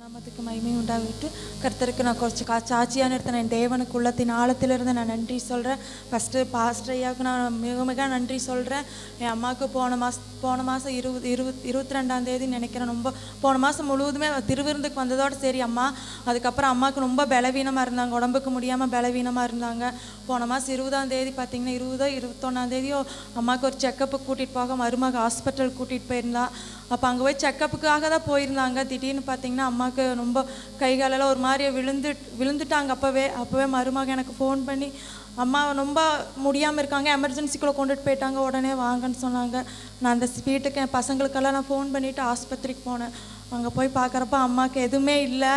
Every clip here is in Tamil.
நாமத்துக்கு மகிமை உண்டாகிட்டு கர்த்தருக்கு நான் கொஞ்சம் சாட்சியான எடுத்தேன். என் தேவனுக்கு உள்ளத்தின் ஆழத்திலிருந்து நான் நன்றி சொல்கிறேன். ஃபஸ்ட்டு பாஸ்டர் ஐயாவுக்கு நான் மிக நன்றி சொல்கிறேன். என் அம்மாவுக்கு போன மாதம் 22ஆம் தேதி நினைக்கிறேன். ரொம்ப போன மாதம் முழுவதுமே திருவிருந்துக்கு வந்ததோடு சரி அம்மா. அதுக்கப்புறம் அம்மாவுக்கு ரொம்ப பலவீனமாக இருந்தாங்க, உடம்புக்கு முடியாமல் பலவீனமாக இருந்தாங்க. போன மாதம் 20ஆம் தேதி பார்த்திங்கன்னா 21ஆம் தேதியோ அம்மாவுக்கு ஒரு செக்கப்புக்கு கூட்டிகிட்டு போக மருமக ஹாஸ்பிட்டல் கூட்டிகிட்டு போயிருந்தா. அப்போ அங்கே போய் செக்கப்புக்காக தான் போயிருந்தாங்க. திடீர்னு பார்த்திங்கன்னா அம்மாவுக்கு ரொம்ப கைகாலெல்லாம் ஒரு மாதிரியே விழுந்துட்டாங்க. அப்போவே மருமக எனக்கு ஃபோன் பண்ணி அம்மா ரொம்ப முடியாமல் இருக்காங்க, எமர்ஜென்சிக்குள்ளே கொண்டுட்டு போயிட்டாங்க, உடனே வாங்கன்னு சொன்னாங்க. நான் அந்த வீட்டுக்கு என் பசங்களுக்கெல்லாம் நான் ஃபோன் பண்ணிவிட்டு ஆஸ்பத்திரிக்கு போனேன். அங்கே போய் பார்க்குறப்ப அம்மாவுக்கு எதுவுமே இல்லை.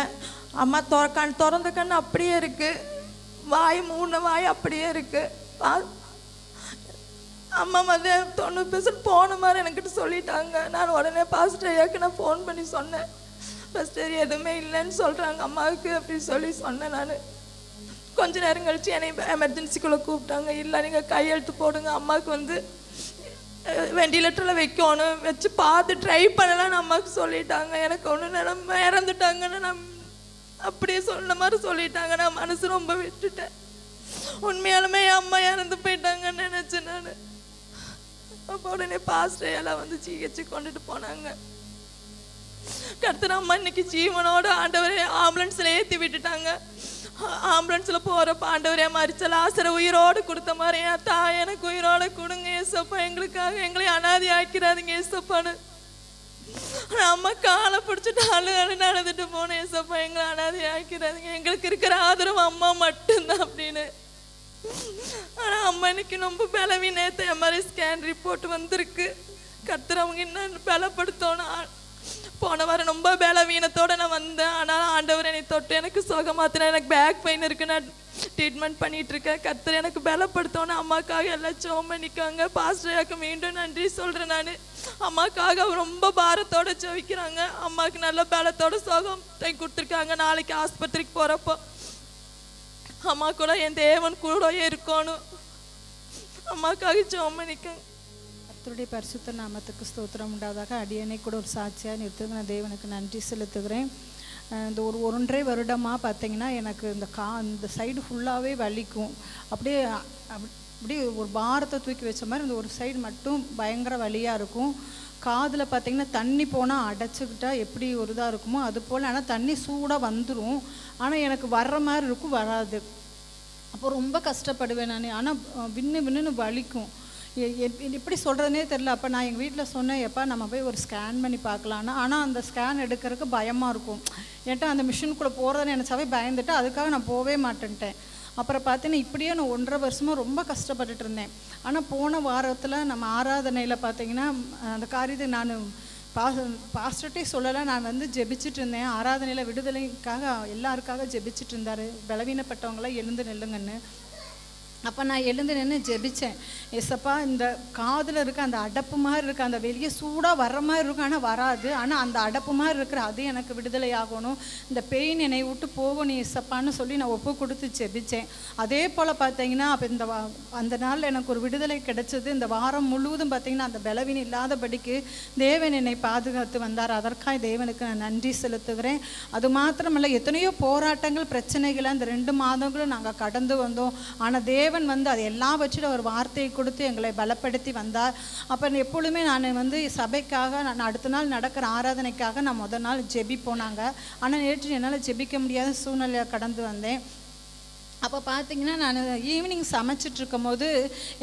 அம்மா திறந்த கண் அப்படியே இருக்குது, வாய் மூணு வாய் அப்படியே இருக்குது. அம்மா 90% போன மாதிரி என்கிட்ட சொல்லிட்டாங்க. நான் உடனே பாஸ்டர் ஐயாவுக்கு நான் ஃபோன் பண்ணி சொன்னேன். பாஸ்டர் எதுவுமே இல்லைன்னு சொல்கிறாங்க அம்மாவுக்கு அப்படின்னு சொல்லி சொன்னேன். நான் கொஞ்ச நேரம் கழித்து என்னை எமர்ஜென்சிக்குள்ளே கூப்பிட்டாங்க. இல்லை நீங்கள் கையெழுத்து போடுங்க, அம்மாவுக்கு வெண்டிலேட்டரில் வைக்கணும், வச்சு பார்த்து ட்ரை பண்ணலான்னு அம்மாவுக்கு சொல்லிட்டாங்க. எனக்கு ஒன்று நிலமை இறந்துட்டாங்கன்னு நான் அப்படியே சொன்ன மாதிரி சொல்லிட்டாங்க. நான் மனசு ரொம்ப விட்டுட்டேன். உண்மையாலுமே என் அம்மா இறந்து போயிட்டாங்கன்னு நினச்சேன் நான். அப்போ உடனே பாஸ்டர் எல்லாம் ஜிஹெச்சு கொண்டுட்டு போனாங்க. கர்த்தர் அம்மா இன்னைக்கு ஜீவனோட ஆண்டவரே ஆம்புலன்ஸில் ஏற்றி விட்டுட்டாங்க. ஆம்புலன்ஸில் போகிறப்ப ஆண்டவரே மரிச்ச லாசரை உயிரோடு கொடுத்த மாதிரி என் தாய் எனக்கு உயிரோடு கொடுங்க ஏசப்பா, எங்களுக்காக எங்களை அனாதி ஆக்கிறாதீங்க ஏசப்பான்னு அம்மா காலை பிடிச்சிட்டு நடந்துட்டு போனேன். ஏசப்பா எங்களை அனாதி ஆக்கிறாதீங்க, எங்களுக்கு இருக்கிற ஆதரவு அம்மா மட்டும்தான் அப்படின்னு. ஆனால் அம்மா இன்னைக்கு ரொம்ப பலவீனத்தை எம்ஆர்ஐ ஸ்கேன் ரிப்போர்ட் வந்திருக்கு. கர்த்தர் அவங்க இன்னும் பலப்படுத்தணும். போன வாரம் ரொம்ப பலவீனத்தோடு நான் வந்தேன். ஆனால் ஆண்டவர் என்னை தொட்டு எனக்கு சுகமாத்தினா. எனக்கு பேக் பெயின் இருக்குது, நான் ட்ரீட்மெண்ட் பண்ணிகிட்ருக்கேன். கர்த்தர் எனக்கு பலப்படுத்தணும். அம்மாக்காக எல்லாம் ஜெபம் பண்ணிக்காங்க. பாஸ்டருக்கு மீண்டும் நன்றி சொல்கிறேன். நான் அம்மாக்காக ரொம்ப பாரத்தோடு ஜெபிக்கிறாங்க. அம்மாவுக்கு நல்ல பலத்தோட சுகத்தை கொடுத்துருக்காங்க. நாளைக்கு ஆஸ்பத்திரிக்கு போகிறப்போ அம்மா கூட என் தேவன் கூட இருக்கணும். அம்மாக்காக ஜெபம் பண்ணிக்கங்க. கர்த்தருடைய பரிசுத்த நாமத்துக்கு ஸ்தோத்திரம் உண்டாவதாக. அடியனை கூட ஒரு சாட்சியாக நிறுத்துங்க. நான் தேவனுக்கு நன்றி செலுத்துகிறேன். இந்த ஒரு 1.5 வருடமாக பார்த்தீங்கன்னா எனக்கு இந்த சைடு ஃபுல்லாகவே வலிக்கும். அப்படியே ஒரு பாரத்தை தூக்கி வச்ச மாதிரி இந்த ஒரு சைடு மட்டும் பயங்கர வலியாக இருக்கும். காதில் பார்த்திங்கன்னா தண்ணி போனால் அடைச்சிக்கிட்டா எப்படி ஒரு இதாக இருக்குமோ அது போல். ஆனால் தண்ணி சூடாக வந்துடும், ஆனால் எனக்கு வர்ற மாதிரி இருக்கும், வராது. அப்போ ரொம்ப கஷ்டப்படுவேன் நான். ஆனால் வின்னு வலிக்கும். எப்படி சொல்கிறதுனே தெரில. அப்போ நான் எங்கள் வீட்டில் சொன்னேன், எப்போ நம்ம போய் ஒரு ஸ்கேன் பண்ணி பார்க்கலான்னு. ஆனால் அந்த ஸ்கேன் எடுக்கிறதுக்கு பயமாக இருக்கும். ஏன்ட்டா அந்த மிஷினுக்குள்ளே போகிறதுன்னு நினச்சாவே பயந்துட்டு அதுக்காக நான் போகவே மாட்டேன்ட்டேன். அப்புறம் பார்த்தீங்கன்னா இப்படியே நான் 1.5 வருஷமாக ரொம்ப கஷ்டப்பட்டுட்டு இருந்தேன். ஆனால் போன வாரத்தில் நம்ம ஆராதனையில் பார்த்தீங்கன்னா அந்த காரியத்தை நான் பாஸ்டர்ட்டே சொல்லலை. நான் ஜெபிச்சுட்டு இருந்தேன். ஆராதனையில் விடுதலைக்காக எல்லாருக்காக ஜெபிச்சுட்டு இருந்தார். பலவீனப்பட்டவங்களாம் எழுந்து நில்லுங்கன்னு. அப்போ நான் எழுந்து நின்று ஜெபித்தேன். ஏசப்பா இந்த காதில் இருக்க அந்த அடப்பு மாதிரி இருக்க அந்த வெளியே சூடாக வர்ற மாதிரி இருக்கும், ஆனால் வராது. ஆனால் அந்த அடப்பு மாதிரி இருக்கிற அது எனக்கு விடுதலை ஆகணும், இந்த பெயின் என்னை விட்டு போகணும் ஏசப்பான்னு சொல்லி நான் ஒப்பு கொடுத்து ஜெபித்தேன். அதே போல் பார்த்தீங்கன்னா அப்போ அந்த நாளில் எனக்கு ஒரு விடுதலை கிடைச்சது. இந்த வாரம் முழுவதும் பார்த்தீங்கன்னா அந்த பலவீனம் இல்லாதபடிக்கு தேவன் என்னை பாதுகாத்து வந்தார். அதற்காக தேவனுக்கு நான் நன்றி செலுத்துகிறேன். அது மாத்திரமல்ல, எத்தனையோ போராட்டங்கள் பிரச்சனைகளை அந்த 2 மாதங்களும் நாங்கள் கடந்து வந்தோம். ஆனால் தேவன் அது எல்லாவற்றிலும் ஒரு வார்த்தையை கொடுத்து எங்களை பலப்படுத்தி வந்தார். அப்போ எப்பொழுதுமே நான் சபைக்காக நான் அடுத்த நாள் நடக்கிற ஆராதனைக்காக நான் முதல் நாள் ஜெபிப்போம் நாங்கள். ஆனால் நேற்று என்னால் ஜெபிக்க முடியாத சூழ்நிலையை கடந்து வந்தேன். அப்போ பார்த்தீங்கன்னா நான் ஈவினிங் சமைச்சிட்ருக்கும் போது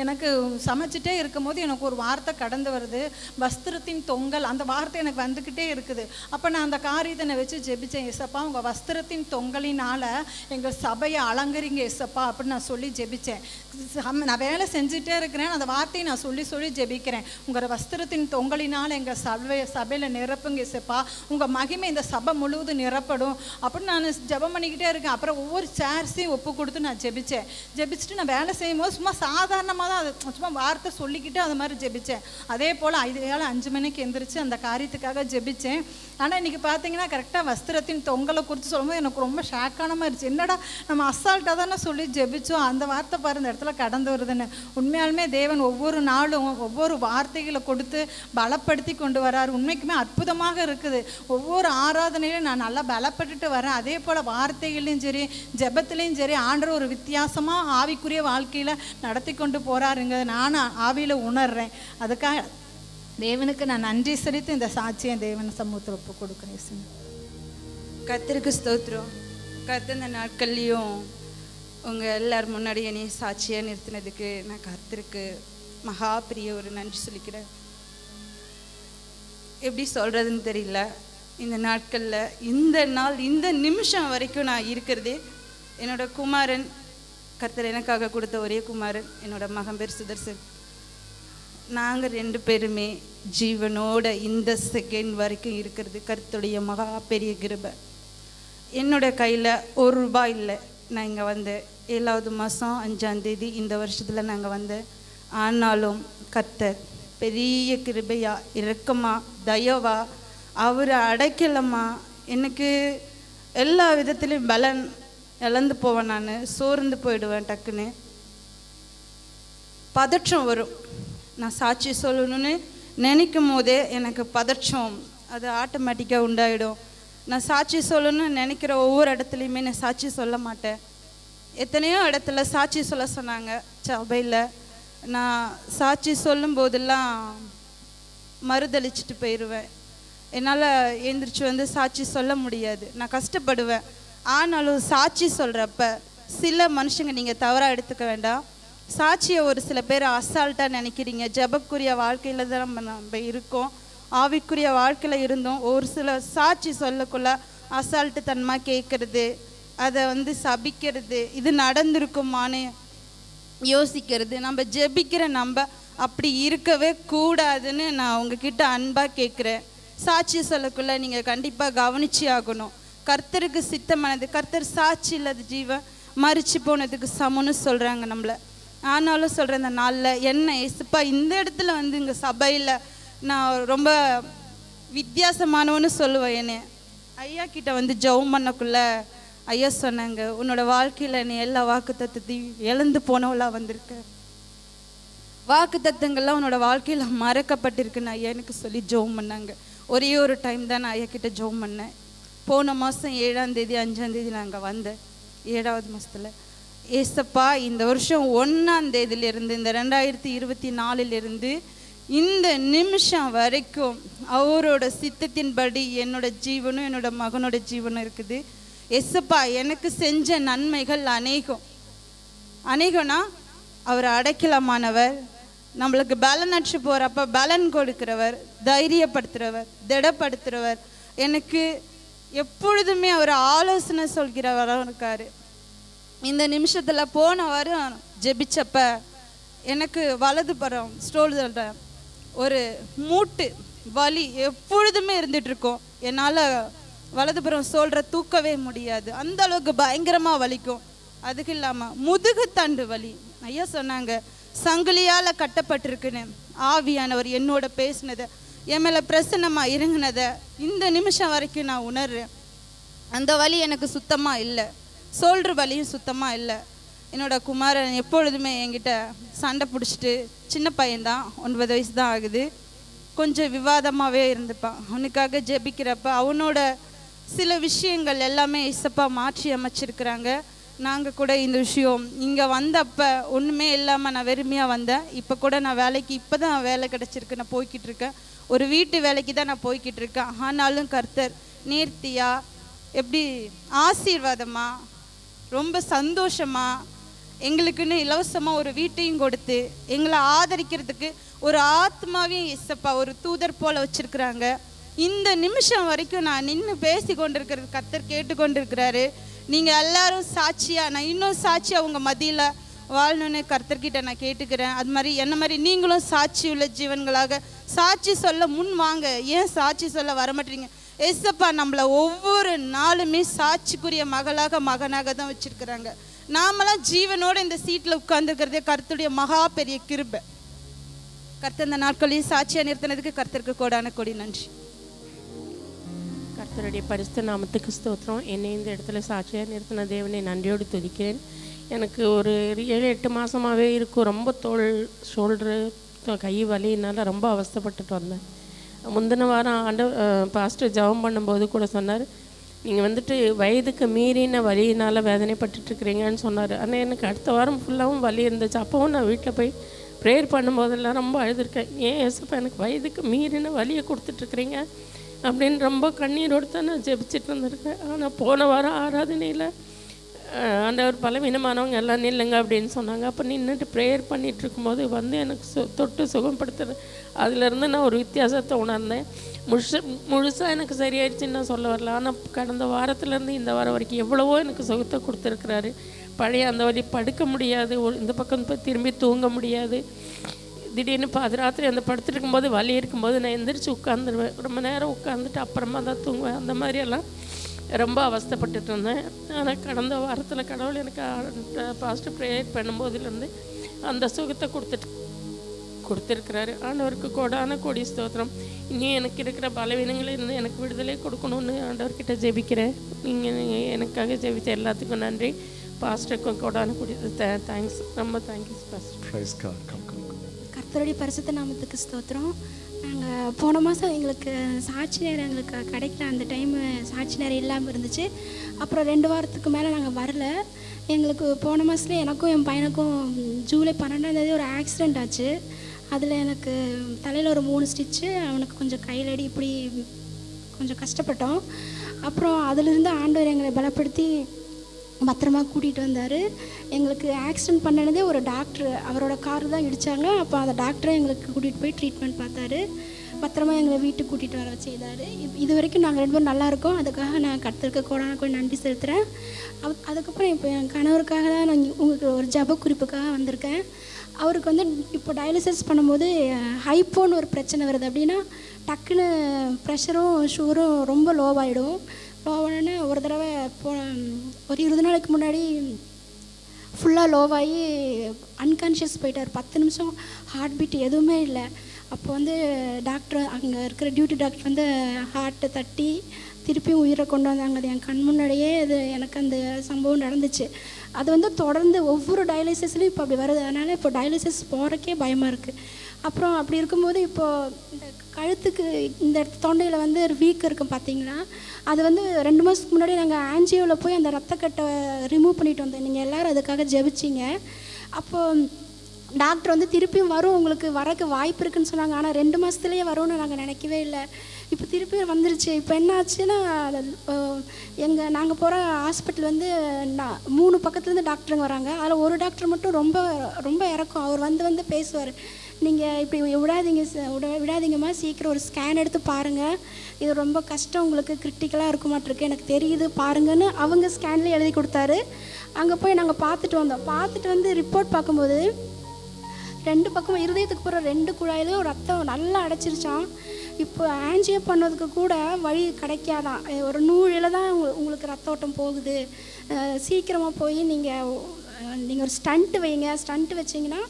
எனக்கு ஒரு வார்த்தை கடந்து வருது, வஸ்திரத்தின் தொங்கல். அந்த வார்த்தை எனக்கு வந்துக்கிட்டே இருக்குது. அப்போ நான் அந்த காரியத்தை நான் வச்சு ஜெபித்தேன். ஏசப்பா உங்கள் வஸ்திரத்தின் தொங்கலினால் எங்கள் சபையை அலங்கரிங்க ஏசப்பா அப்படின்னு நான் சொல்லி ஜெபித்தேன். நான் வேலை செஞ்சுட்டே இருக்கிறேன், அந்த வார்த்தையை நான் சொல்லி ஜெபிக்கிறேன். உங்கள் வஸ்திரத்தின் தொங்கலினால் எங்கள் சபையில் நிரப்புங்க ஏசப்பா, உங்கள் மகிமை இந்த சபை முழுவதும் நிரப்படும் அப்படின்னு நான் ஜெபம் பண்ணிக்கிட்டே இருக்கேன். அப்புறம் ஒவ்வொரு சேர்ஸையும் ஒப்பு கொடுத்து நான் ஜெபிச்சுட்டு நான் வேலை செய்யும் போது சும்மா சாதாரணமாக தான் அது சும்மா வார்த்தை சொல்லிக்கிட்டு அது மாதிரி ஜெபித்தேன். அதே போல் 5 மணிக்கு எந்திரிச்சு அந்த காரியத்துக்காக ஜெபித்தேன். ஆனால் இன்றைக்கி பார்த்தீங்கன்னா கரெக்டாக வஸ்திரத்தின் தொங்கலை குறித்து சொல்லும்போது எனக்கு ரொம்ப ஷாக்கான மாதிரி இருந்துச்சு. என்னடா நம்ம அசால்ட்டாக தானே சொல்லி ஜெபிச்சோம், அந்த வார்த்தை பாரு இந்த இடத்துல கடந்து வருதுன்னு. உண்மையாலுமே தேவன் ஒவ்வொரு நாளும் ஒவ்வொரு வார்த்தைகளை கொடுத்து பலப்படுத்தி கொண்டு வராரு. உண்மைக்குமே அற்புதமாக இருக்குது. ஒவ்வொரு ஆராதனையிலும் நான் நல்லா பலப்பட்டுட்டு வரேன். அதே போல் வார்த்தைகளையும் சரி ஜெபத்துலேயும் சரி ஆண்டவர் ஒரு வித்தியாசமாக ஆவிக்குரிய வாழ்க்கையில் நடத்தி கொண்டு போகிறாருங்க. நானும் ஆவியில் உணர்றேன். அதுக்காக தேவனுக்கு நான் நன்றி செலுத்தி இந்த சாட்சியை தேவன் சமூகத்தில் ஒப்பு கொடுக்குறேன். கர்த்தருக்கு ஸ்தோத்திரம். கர்த்தர் இந்த நாட்கள்லையும் உங்கள் எல்லார் முன்னாடி என்னை சாட்சியாக நிறுத்தினதுக்கு நான் கர்த்தருக்கு மகா பெரிய ஒரு நன்றி சொல்லிக்கிறேன். எப்படி சொல்கிறதுன்னு தெரியல. இந்த நாட்களில் இந்த நாள் இந்த நிமிஷம் வரைக்கும் நான் இருக்கிறதே என்னோட குமாரன், கர்த்தர் எனக்காக கொடுத்த ஒரே குமாரன் என்னோட மகன் பேர் சுதர்சன். நாங்கள் 2 பேருமே ஜீவனோட இந்த செகண்ட் வரைக்கும் இருக்கிறது கர்த்தருடைய மகா பெரிய கிருபை. என்னோட கையில் ₹1 இல்லை. நான் இங்கே வந்தேன் 7வது மாதம் 5ஆம் தேதி இந்த வருஷத்தில் நாங்கள் வந்தேன். ஆனாலும் கர்த்தர் பெரிய கிருபையா இரக்கமா தயவா அவரை அடைக்கலமா எனக்கு எல்லா விதத்துலேயும் பலன் இழந்து போவேன். நான் சோர்ந்து போயிடுவேன். டக்குன்னு பதற்றம் வரும். நான் சாட்சி சொல்லணும்னு நினைக்கும் போதே எனக்கு பதற்றம் அது ஆட்டோமேட்டிக்காக உண்டாயிடும். நான் சாட்சி சொல்லணும்னு நினைக்கிற ஒவ்வொரு இடத்துலையுமே நான் சாட்சி சொல்ல மாட்டேன். எத்தனையோ இடத்துல சாட்சி சொல்ல சொன்னாங்க சபையில். நான் சாட்சி சொல்லும் போதெல்லாம் மறுதளிச்சுட்டு போயிடுவேன். என்னால் எழுந்திரிச்சு வந்து சாட்சி சொல்ல முடியாது. நான் கஷ்டப்படுவேன். ஆனாலும் சாட்சி சொல்கிறப்ப சில மனுஷங்க நீங்கள் தவறாக எடுத்துக்க வேண்டாம். சாட்சியை ஒரு சில பேர் அசால்ட்டாக நினைக்கிறீங்க. ஜெபக்குரிய வாழ்க்கையில் தான் நம்ம இருக்கோம், ஆவிக்குரிய வாழ்க்கையில் இருந்தோம். ஒரு சில சாட்சி சொல்லக்குள்ள அசால்ட்டு தன்மை கேட்குறது, அதை வந்து சபிக்கிறது, இது நடந்திருக்குமான்னு யோசிக்கிறது. நம்ம ஜெபிக்கிற நம்ம அப்படி இருக்கவே கூடாதுன்னு நான் உங்ககிட்ட அன்பாக கேட்குறேன். சாட்சி சொல்லக்குள்ள நீங்கள் கண்டிப்பாக கவனிச்சு ஆகணும். கர்த்தருக்கு சித்தமானது. கர்த்தர் சாட்சி இல்லாத ஜீவன் மறிச்சு போனதுக்கு சமம்னு சொல்கிறாங்க நம்மளை. ஆனாலும் சொல்கிறேன், இந்த நாளில் என்ன ஏசுப்பா இந்த இடத்துல வந்து இங்கே சபையில் நான் ரொம்ப வித்தியாசமானவன்னு சொல்லுவேன். என்னை ஐயா கிட்ட வந்து ஜெபம் பண்ணக்குள்ள ஐயா சொன்னாங்க, உன்னோட வாழ்க்கையில் நீ எல்லா வாக்கு தத்துவத்தையும் இழந்து போனவளாக வந்திருக்க. வாக்கு தத்துவங்கள்லாம் உன்னோட வாழ்க்கையில் மறக்கப்பட்டிருக்குன்னு ஐயா எனக்கு சொல்லி ஜெபம் பண்ணாங்க. ஒரே ஒரு டைம் தான் நான் ஐயா கிட்ட ஜெபம் பண்ணேன். போன மாதம் 7ஆம் தேதி 5ஆம் தேதி நான் அங்கே வந்தேன். 7வது மாதத்தில் ஏசப்பா இந்த வருஷம் 1ஆம் தேதியிலிருந்து இந்த 2024 இந்த நிமிஷம் வரைக்கும் அவரோட சித்தத்தின்படி என்னோட ஜீவனும் என்னோட மகனோட ஜீவனும் இருக்குது. ஏசப்பா எனக்கு செஞ்ச நன்மைகள் அநேகம்னா அவர் அடைக்கலமானவர், நம்மளுக்கு பலனற்று போகிறப்ப பலன் கொடுக்கிறவர், தைரியப்படுத்துகிறவர், திடப்படுத்துகிறவர், எனக்கு எப்பொழுதுமே அவர் ஆலோசனை சொல்கிறவராக இருக்கார். இந்த நிமிஷத்தில் போன வாரம் ஜெபிச்சப்ப எனக்கு வலதுபுறம் ஸ்டோல்ல ஒரு மூட்டு வலி எப்பொழுதுமே இருந்துகிட்ருக்கோம். என்னால் வலதுபுறம் சொல்கிற தூக்கவே முடியாது, அந்த அளவுக்கு பயங்கரமாக வலிக்கும். அதுக்கு இல்லாமல் முதுகு தண்டு வலி. ஐயா சொன்னாங்க சங்கிலியால் கட்டப்பட்டிருக்குன்னு. ஆவியானவர் என்னோட பேசினதை, என் மேலே பிரசன்னமாக இறங்கினதை இந்த நிமிஷம் வரைக்கும் நான் உணர்றேன். அந்த வலி எனக்கு சுத்தமாக இல்லை, சொல்கிற வலியும் சுத்தமாக இல்லை. என்னோட குமாரன் எப்பொழுதுமே என்கிட்ட சண்டை பிடிச்சிட்டு, சின்ன பையன்தான் 9 வயசு தான் ஆகுது, கொஞ்சம் விவாதமாகவே இருந்துப்பான். அவனுக்காக ஜெபிக்கிறப்ப அவனோட சில விஷயங்கள் எல்லாமே இசப்பா மாற்றி அமைச்சிருக்கிறாங்க. நாங்கள் கூட இந்த விஷயம் இங்கே வந்தப்போ ஒன்றுமே இல்லாமல் நான் வெறுமையாக வந்தேன். இப்போ கூட நான் வேலைக்கு இப்போ தான் வேலை கிடச்சிருக்கு, நான் போய்கிட்டு இருக்கேன். ஒரு வீட்டு வேலைக்கு தான் நான் போய்கிட்டு இருக்கேன். ஆனாலும் கர்த்தர் நேர்த்தியாக எப்படி ஆசீர்வாதமாக ரொம்ப சந்தோஷமாக எங்களுக்குன்னு இலவசமாக ஒரு வீட்டையும் கொடுத்து எங்களை ஆதரிக்கிறதுக்கு ஒரு ஆத்மாவையும் இசப்பா ஒரு தூதர் போல் வச்சுருக்குறாங்க. இந்த நிமிஷம் வரைக்கும் நான் நின்று பேசி கொண்டிருக்கிறது கர்த்தர் கேட்டுக்கொண்டிருக்கிறாரு. நீங்கள் எல்லாரும் சாட்சியாக, நான் இன்னும் சாட்சியாக உங்கள் மத்தியில் வாழணுன்னு கர்த்தர்கிட்ட நான் கேட்டுக்கிறேன். அது மாதிரி என்ன மாதிரி நீங்களும் சாட்சி உள்ள ஜீவன்களாக சாட்சி சொல்ல முன் வாங்க. ஏன் சாட்சி சொல்ல வரமாட்டீங்க? ஏசப்பா நம்மளை ஒவ்வொரு நாளுமே சாட்சிக்குரிய மகனாக தான் வச்சுருக்கிறாங்க. நாமெல்லாம் ஜீவனோடு இந்த சீட்டில் உட்கார்ந்துருக்கிறதே கர்த்தருடைய மகா பெரிய கிருபை. கர்த்தர் இந்த நாட்களையும் சாட்சியாக நிறுத்தினதுக்கு கர்த்தருக்கு கோடான கோடி நன்றி. கர்த்தருடைய பரிசுத்த நாமத்துக்கு ஸ்தோத்திரம். என்னை இந்த இடத்துல சாட்சியாக நிறுத்தின தேவனை நன்றியோடு துதிக்கிறேன். எனக்கு ஒரு 7-8 மாதமாகவே இருக்கும். ரொம்ப ஷோல்ட்ரு கை வலியினால் ரொம்ப அவஸ்தைப்பட்டுட்டு வந்தேன். முந்தின வாரம் பாஸ்டர் ஜெபம் பண்ணும்போது கூட சொன்னார், நீங்கள் வந்துட்டு வயதுக்கு மீறின வலியினால் வேதனைப்பட்டுருக்குறீங்கன்னு சொன்னார். ஆனால் எனக்கு அடுத்த வாரம் ஃபுல்லாகவும் வலி இருந்துச்சு. அப்போவும் நான் வீட்டில் போய் ப்ரேயர் பண்ணும்போதெல்லாம் ரொம்ப அழுதுருக்கேன். ஏன் ஏசப்பா எனக்கு வயதுக்கு மீறின வலியை கொடுத்துட்ருக்குறீங்க அப்படின்னு ரொம்ப கண்ணீரோடு தான் நான் ஜெபிச்சுட்டு வந்திருக்கேன். ஆனால் போன வாரம் ஆராதனையில் ஆண்டவர் பலவீனமானவங்க எல்லாம் நில்லுங்க அப்படின்னு சொன்னாங்க. அப்போ நின்றுட்டு ப்ரேயர் பண்ணிகிட்டு இருக்கும்போது வந்து எனக்கு தொட்டு சுகப்படுத்துகிறேன். அதிலேருந்து நான் ஒரு வித்தியாசத்தை உணர்ந்தேன். முழுசாக எனக்கு சரியாயிடுச்சுன்னு நான் சொல்ல வரல. ஆனால் கடந்த வாரத்துலேருந்து இந்த வாரம் வரைக்கும் எவ்வளவோ எனக்கு சுகத்தை கொடுத்துருக்குறாரு. பழைய அந்த வலி படுக்க முடியாது, இந்த பக்கம் போய் திரும்பி தூங்க முடியாது. திடீர்னு பாதிராத்திரி அந்த படுத்துட்டு இருக்கும்போது வலி இருக்கும்போது நான் எந்திரிச்சு உட்காந்துருவேன். ரொம்ப நேரம் உட்காந்துட்டு அப்புறமா தான் தூங்குவேன். அந்த மாதிரியெல்லாம் ரொம்ப அவஸ்தைப்பட்டுட்டு இருந்தேன். ஆனால் கடந்த வாரத்தில் கடவுள் எனக்கு பாஸ்டர் ப்ரேயர் பண்ணும்போதுலேருந்து அந்த சுகத்தை கொடுத்துருக்குறாரு. ஆண்டவருக்கு கோடான கோடி ஸ்தோத்திரம். இன்னும் எனக்கு இருக்கிற பலவீனங்களிலிருந்து எனக்கு விடுதலை கொடுக்கணும்னு ஆண்டவர்கிட்ட ஜெபிக்கிறேன். நீங்கள் எனக்காக ஜெபித்த எல்லாத்துக்கும் நன்றி. பாஸ்டருக்கும் கோடான கோடி தேங்க்ஸ். ரொம்ப தேங்க்யூ பாஸ்டர். கர்த்தருடைய பரிசுத்த நாமத்துக்கு ஸ்தோத்திரம். நாங்கள் போன மாதம் எங்களுக்கு சாட்சி நேரம் எங்களுக்கு கிடைக்கல. அந்த டைமு சாட்சி நேரம் இல்லாமல் இருந்துச்சு. அப்புறம் 2 வாரத்துக்கு மேலே நாங்கள் வரல. எங்களுக்கு போன மாதத்துல எனக்கும் என் பையனுக்கும் ஜூலை 12ஆம் ஒரு ஆக்சிடெண்ட் ஆச்சு. அதில் எனக்கு தலையில் ஒரு 3 ஸ்டிச்சு, அவனுக்கு கொஞ்சம் கையிலடி, இப்படி கொஞ்சம் கஷ்டப்பட்டோம். அப்புறம் அதிலிருந்து ஆண்டவர் எங்களை பலப்படுத்தி பத்திரமா கூட்டிகிட்டு வந்தார். எங்களுக்கு ஆக்சிடெண்ட் பண்ணினதே ஒரு டாக்டர், அவரோட கார் தான் இடித்தாங்க. அப்போ அந்த டாக்டரை எங்களுக்கு கூட்டிகிட்டு போய் ட்ரீட்மெண்ட் பார்த்தாரு. பத்திரமா எங்களை வீட்டுக்கு கூட்டிகிட்டு வர செய்தார். இது வரைக்கும் நாங்கள் 2 பேரும் நல்லா இருக்கோம். அதுக்காக நான் கர்த்தருக்கு கோடான கோடி நன்றி செலுத்துகிறேன். அதுக்கப்புறம் இப்போ என் கணவருக்காக தான் நான் உங்களுக்கு ஒரு ஜப குறிப்புக்காக வந்திருக்கேன். அவருக்கு வந்து இப்போ டயாலிசிஸ் பண்ணும்போது ஹைப்போன்னு ஒரு பிரச்சனை வருது. அப்படின்னா டக்குன்னு ப்ரெஷரும் சுகரும் ரொம்ப லோவாகிடும். லோவானு ஒரு தடவை ஒரு 20 நாளைக்கு முன்னாடி ஃபுல்லாக லோவாகி அன்கான்ஷியஸ் போயிட்டார். 10 நிமிஷம் ஹார்ட் பீட் எதுவுமே இல்லை. அப்போ வந்து டாக்டர், அங்கே இருக்கிற டியூட்டி டாக்டர் வந்து ஹார்ட்டை தட்டி திருப்பியும் உயிரை கொண்டு வந்தாங்க. அது என் கண் முன்னாடியே எனக்கு அந்த சம்பவம் நடந்துச்சு. அது வந்து தொடர்ந்து ஒவ்வொரு டயாலிசிஸ்லையும் இப்போ அப்படி வருது. அதனால் இப்போ டயாலிசிஸ் போகிறக்கே பயமாக இருக்குது. அப்புறம் அப்படி இருக்கும்போது இப்போது இந்த கழுத்துக்கு இந்த தொண்டையில் வந்து ஒரு வீக் இருக்கும் பார்த்தீங்களா, அது வந்து 2 மாதத்துக்கு முன்னாடி நாங்கள் ஆன்ஜியோவில் போய் அந்த ரத்தக்கட்டை ரிமூவ் பண்ணிட்டு வந்தோம். நீங்கள் எல்லோரும் அதுக்காக ஜெபிச்சிங்க. அப்போது டாக்டர் வந்து திருப்பியும் வரும், உங்களுக்கு வரக்கு வாய்ப்பு இருக்குதுன்னு சொன்னாங்க. ஆனால் 2 மாதத்துலேயே வரும்னு நாங்கள் நினைக்கவே இல்லை. இப்போ திருப்பி வந்துருச்சு. இப்போ என்ன ஆச்சுன்னா, நாங்கள் போகிற ஹாஸ்பிட்டல் வந்து 3 பக்கத்துலேருந்து டாக்டருங்க வராங்க. அதில் ஒரு டாக்டர் மட்டும் ரொம்ப ரொம்ப இறக்கும். அவர் வந்து பேசுவார், நீங்கள் இப்படி விடாதீங்கம்மா, சீக்கிரம் ஒரு ஸ்கேன் எடுத்து பாருங்கள், இது ரொம்ப கஷ்டம், உங்களுக்கு கிரிட்டிக்கலாக இருக்க மாட்டிருக்கு, எனக்கு தெரியுது, பாருங்கன்னு அவங்க ஸ்கேன்லேயே எழுதி கொடுத்தாரு. அங்கே போய் நாங்கள் பார்த்துட்டு வந்தோம். பார்த்துட்டு வந்து ரிப்போர்ட் பார்க்கும்போது 2 பக்கமும் இருதயத்துக்கு போகிற 2 குழாயிலும் ரத்தம் நல்லா அடைச்சிருச்சான். இப்போ ஆன்ஜியோ பண்ணதுக்கு கூட வழி கிடைக்காதான். ஒரு நூழில் தான் உங்களுக்கு ரத்த ஓட்டம் போகுது. சீக்கிரமாக போய் நீங்கள் ஒரு ஸ்டண்ட்டு வைங்க, ஸ்டண்ட்டு வச்சிங்கன்னா